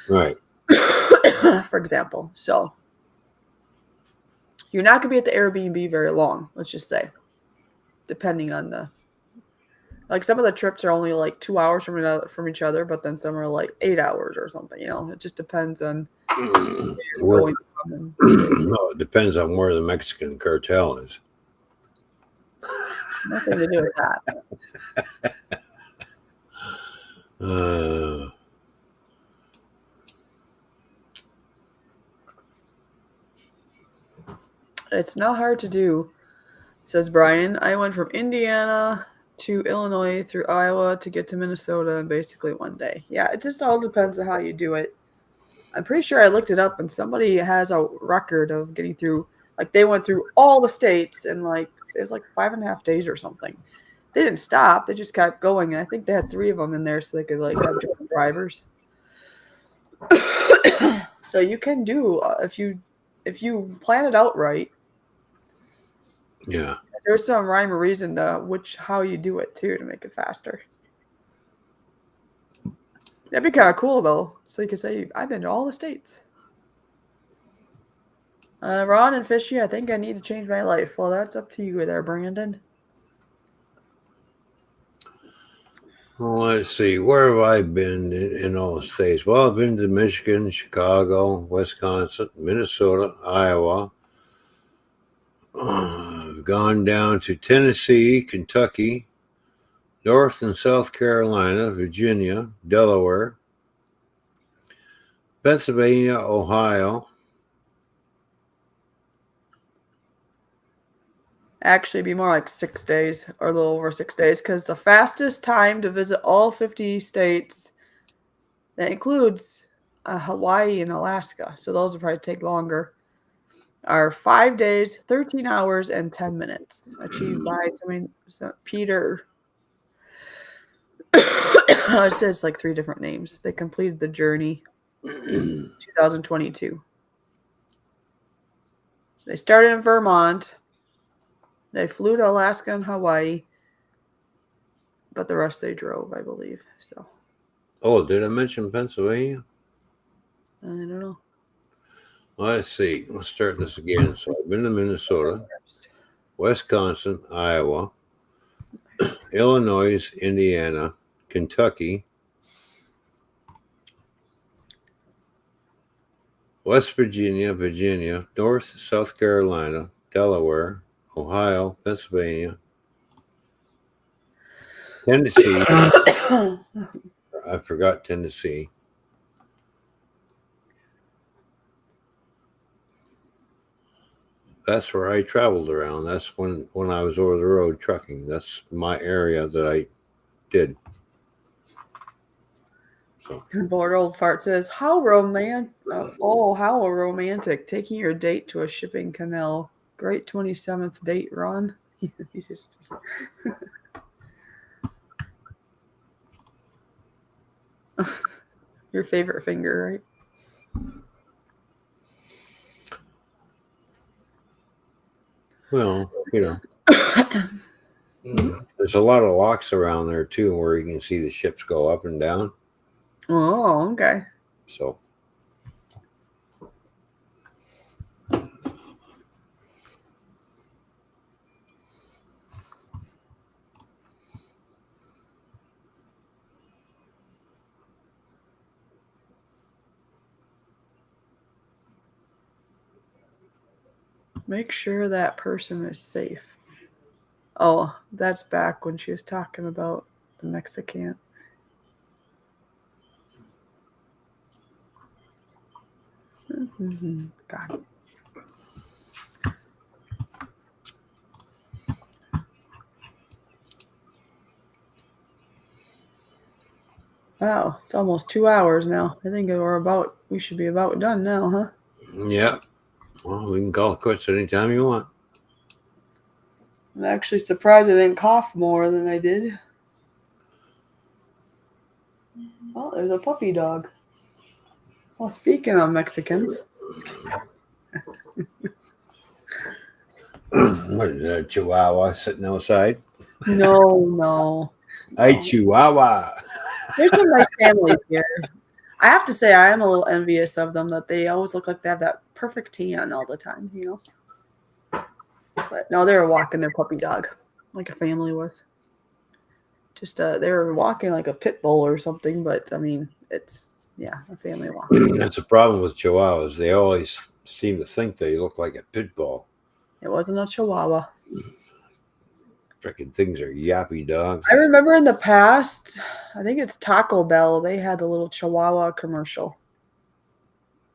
Right. For example. So you're not going to be at the Airbnb very long, let's just say, depending on like some of the trips are only like 2 hours from each other, but then some are like 8 hours or something. It just depends on going from. No, it depends on where the Mexican cartel is. Nothing to do with that. It's not hard to do, says Brian. I went from Indiana to Illinois through Iowa to get to Minnesota in basically one day. Yeah, it just all depends on how you do it. I'm pretty sure I looked it up and somebody has a record of getting through, like they went through all the states in like, it was like 5.5 days or something. They didn't stop. They just kept going. And I think they had 3 of them in there so they could like have different drivers. So you can do, if you plan it out right. Yeah. There's some rhyme or reason to how you do it too to make it faster. That'd be kind of cool though. So you could say, I've been to all the states. Ron and Fishy, I think I need to change my life. Well, that's up to you there, Brandon. Well, let's see. Where have I been in all the states? Well, I've been to Michigan, Chicago, Wisconsin, Minnesota, Iowa. I've gone down to Tennessee, Kentucky, North and South Carolina, Virginia, Delaware, Pennsylvania, Ohio. Actually, it'd be more like 6 days or a little over 6 days because the fastest time to visit all 50 states, that includes Hawaii and Alaska, so those will probably take longer, are 5 days, 13 hours, and 10 minutes, achieved by Peter It says like 3 different names. They completed the journey 2022. They started in Vermont. They flew to Alaska and Hawaii. But the rest they drove, I believe. So Oh, did I mention Pennsylvania? I don't know. Let's see. Let's start this again. So I've been to Minnesota, Wisconsin, Iowa, Illinois, Indiana, Kentucky, West Virginia, North South Carolina, Delaware, Ohio, Pennsylvania, Tennessee. I forgot Tennessee. That's where I traveled around. That's when I was over the road trucking. That's my area that I did. So Bored old fart says, "How romantic! Oh, how romantic! Taking your date to a shipping canal. Great 27th date, Ron." He's just. Your favorite finger, right? well, there's a lot of locks around there too, where you can see the ships go up and down. Oh, okay. So Make sure that person is safe. Oh, that's back when she was talking about the Mexican. God. Wow, it's almost 2 hours now. I think we should be about done now, huh? yeah. Well, we can call it quits anytime you want. I'm actually surprised I didn't cough more than I did. Oh, there's a puppy dog. Well, speaking of Mexicans. What is that, Chihuahua sitting outside? No. Hey, Chihuahua. There's some nice families here. I have to say, I am a little envious of them that they always look like they have that perfect tan all the time, But no, they were walking their puppy dog like a family was. Just they were walking like a pit bull or something, but I mean, it's a family walk. That's a problem with Chihuahuas. They always seem to think they look like a pit bull. It wasn't a Chihuahua. Freaking things are yappy dogs. I remember in the past, I think it's Taco Bell, they had the little Chihuahua commercial.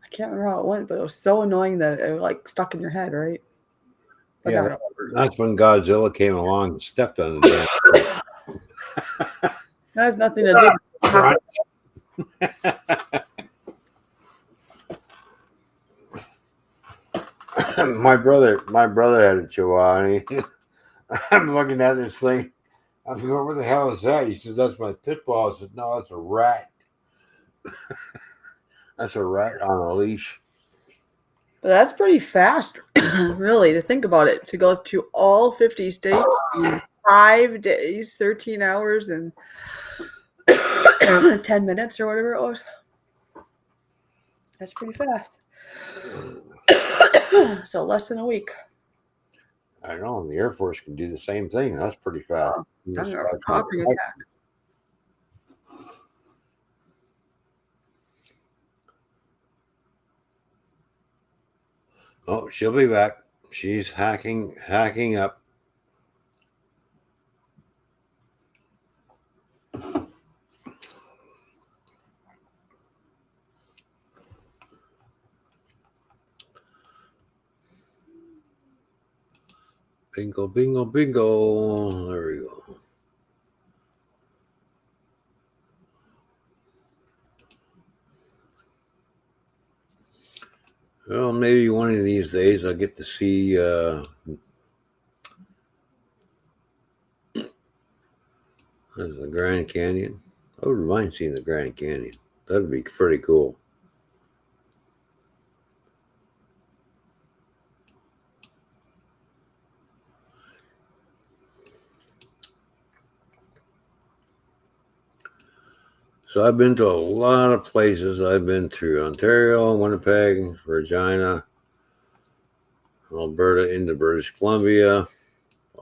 I can't remember how it went, but it was so annoying that it like stuck in your head, right? But yeah, that's when Godzilla came along and stepped on the damn. That has nothing to do with my brother had a Chihuahua. And I'm looking at this thing. I'm going, "What the hell is that?" He says, "That's my pit bull." I said, "No, that's a rat." That's a rat on a leash. But that's pretty fast, really, to think about it. To go to all 50 states in 5 days, 13 hours, and 10 minutes or whatever it was. That's pretty fast. So less than a week. I know. The Air Force can do the same thing. That's pretty fast. Hopping attack. Oh, she'll be back. She's hacking up. Bingo, bingo, bingo. There we go. Well, maybe one of these days I'll get to see There's the Grand Canyon. I wouldn't mind seeing the Grand Canyon. That'd be pretty cool. So I've been to a lot of places. I've been through Ontario, Winnipeg, Regina, Alberta, into British Columbia.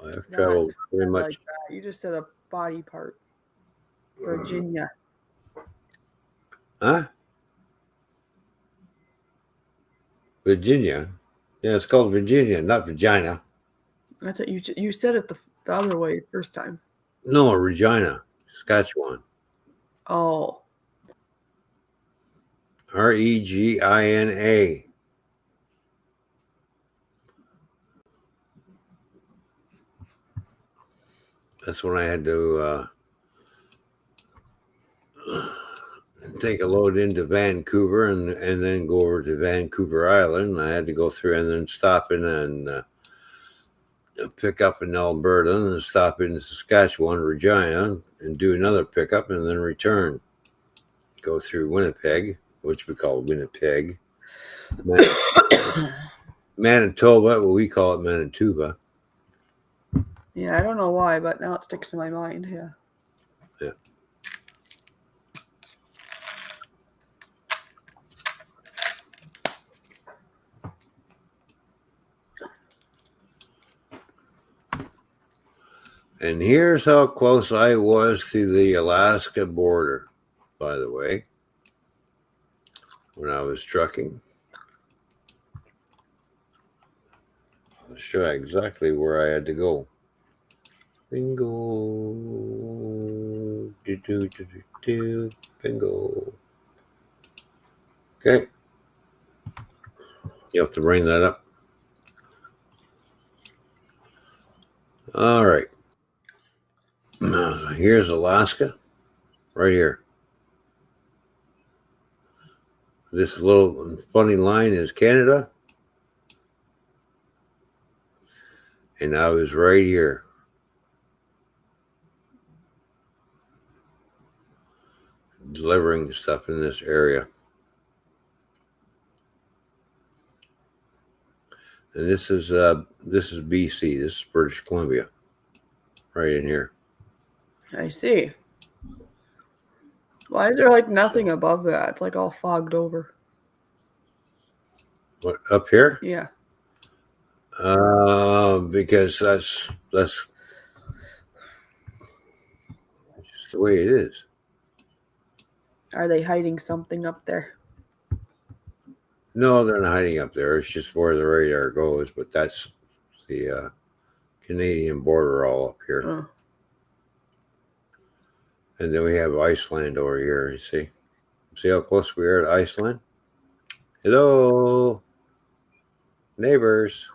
I've traveled pretty much. Like that. You just said a body part. Virginia. Huh? Virginia. Yeah, it's called Virginia, not Regina. That's what you said it the other way first time. No, Regina, Saskatchewan. Oh. Regina. That's when I had to take a load into Vancouver and then go over to Vancouver Island. I had to go through and then stop in and pick up in Alberta and then stop in Saskatchewan, Regina, and do another pickup and then return. Go through Winnipeg, which we call Winnipeg. Manitoba, well, we call it Manitoba. Yeah, I don't know why, but now it sticks in my mind. Yeah. Yeah. And here's how close I was to the Alaska border, by the way, when I was trucking. I'll show you exactly where I had to go. Bingo. Bingo. Okay. You have to bring that up. All right. So here's Alaska, right here. This little funny line is Canada. And I was right here. Delivering stuff in this area. And this is BC. This is British Columbia. Right in here. I see. Why is there like nothing above that? It's like all fogged over. What, up here? Yeah. Because that's just the way it is. Are they hiding something up there? No, they're not hiding up there. It's just where the radar goes, but that's the Canadian border all up here. Oh. And then we have Iceland over here, you see? See how close we are to Iceland? Hello, neighbors.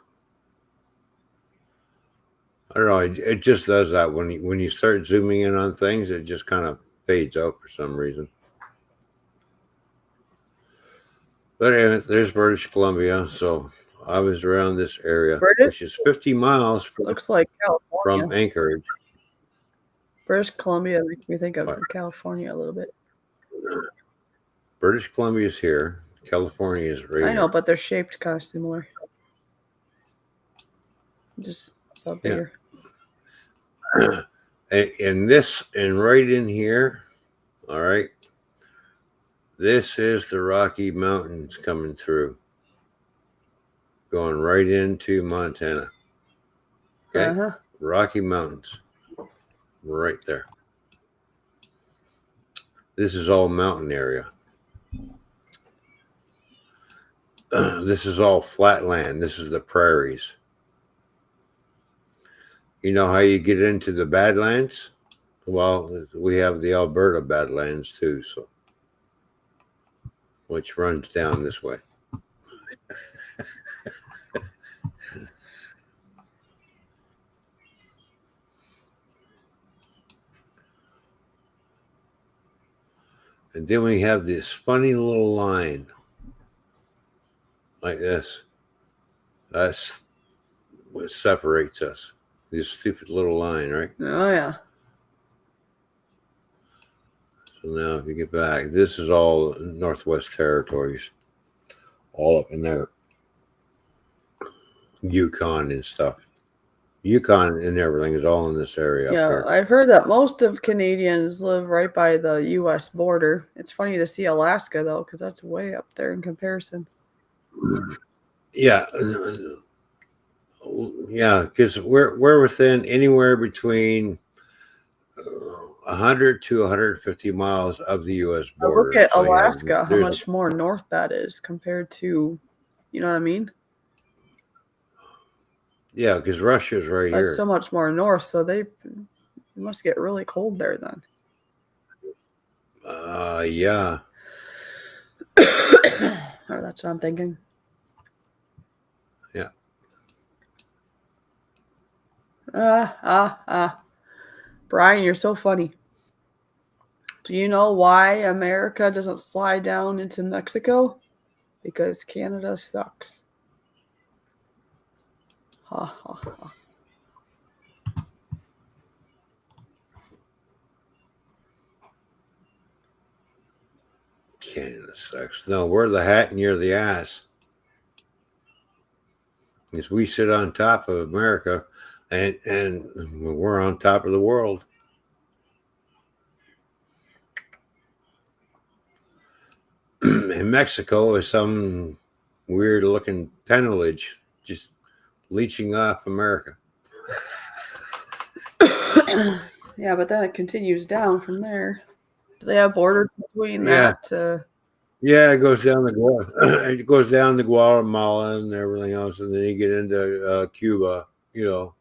I don't know. It just does that when you start zooming in on things. It just kind of fades out for some reason. But anyway, there's British Columbia. So I was around this area, which is 50 miles from, looks like California. From Anchorage. British Columbia makes me think of California a little bit. British Columbia is here. California is right I know, here. but they're shaped kind of similar. Just so bigger. Yeah. And right in here, all right, this is the Rocky Mountains coming through, going right into Montana. Okay, Rocky Mountains, right there. This is all mountain area. This is all flat land. This is the prairies. You know how you get into the Badlands? Well, we have the Alberta Badlands too, so which runs down this way. And then we have this funny little line like this. That's what separates us. This stupid little line, right? Oh, yeah. So now if you get back, this is all Northwest Territories, all up in there. Yukon and stuff. Yukon and everything is all in this area up Yeah, here. I've heard that most of Canadians live right by the U.S. border. It's funny to see Alaska, though, because that's way up there in comparison. Yeah. Yeah, because we're within anywhere between 100 to 150 miles of the U.S. Now border. look at So, yeah, Alaska, how there's- much more north that is compared to, you know what I mean? Yeah, because Russia's right That's here. so much more north, so they must get really cold there then. Yeah. Or that's what I'm thinking. Yeah. Brian, you're so funny. Do you know why America doesn't slide down into Mexico? Because Canada sucks. Ha ha ha. Canada sucks. No, we're the hat and you're the ass. Because we sit on top of America and we're on top of the world. And Mexico is some weird looking tunnelage just leeching off America. Yeah, but then it continues down from there. Do they have borders between Yeah. that? Yeah, it goes down it goes down to Guatemala and everything else, and then you get into Cuba. You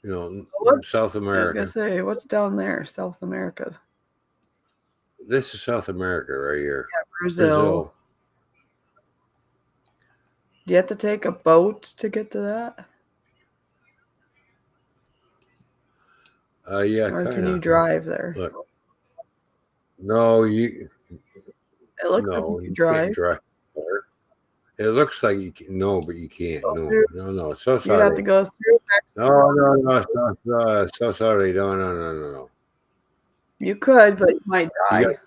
know, South I was America. gonna say, what's down there? South America. This is South America right here. Yeah, Brazil. Do you have to take a boat to get to that? Yeah, Or kinda. can you drive there? Look. No, you. It looks like you can drive. Can't drive there. It looks like you can. No, but you can't. No. So sorry. You'd have to go through Mexico. No. So sorry. No. You could, but you might die.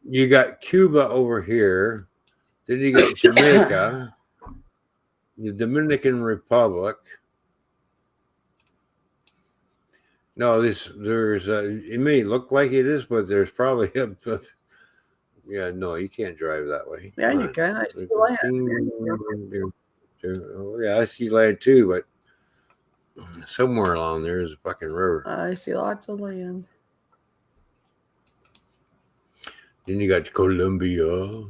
You got Cuba over here. Then you got Jamaica, the Dominican Republic. No, there's it may look like it is, but there's probably yeah, no, you can't drive that way. Yeah, you can. I see land. Oh, yeah, I see land too, but somewhere along there is a fucking river. I see lots of land. Then you got Colombia.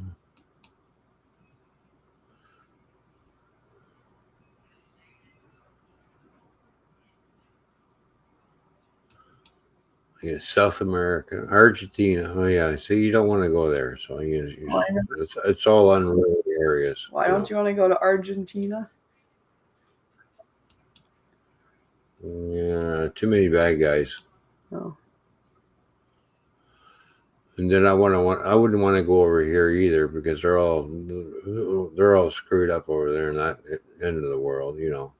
Yeah, South America, Argentina. Oh yeah, so you don't want to go there. So it's all unruly areas. Why don't you want to go to Argentina? Yeah, too many bad guys. Oh. And then I wouldn't want to go over here either because they're all screwed up over there in that end of the world, you know.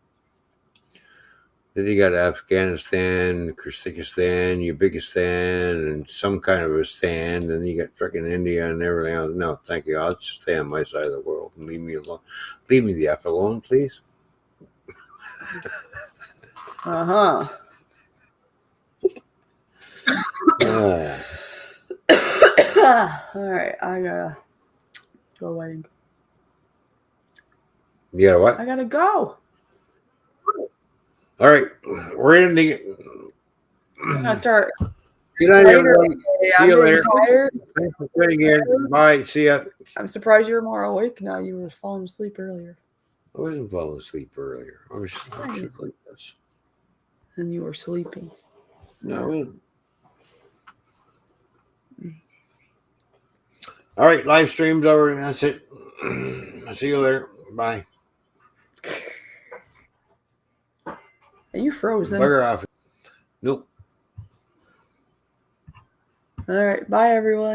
Then you got Afghanistan, Kyrgyzstan, Uzbekistan, and some kind of a stand. And then you got freaking India and everything else. No, thank you. I'll just stay on my side of the world and leave me alone. Leave me the F alone, please. Uh-huh. Oh. All right, I gotta go away. Yeah, what? I gotta go. All right, we're ending it. I'm gonna start. Good night, later. everyone. See I'm you getting later. tired. Thanks for sitting here. Bye. See ya. I'm surprised you're more awake now. You were falling asleep earlier. I wasn't falling asleep earlier. I was asleep like this. And you were sleeping. No. All right, live stream's over. That's it. I'll see you later. Bye. Are you frozen? Bugger off. Nope. All right. Bye, everyone.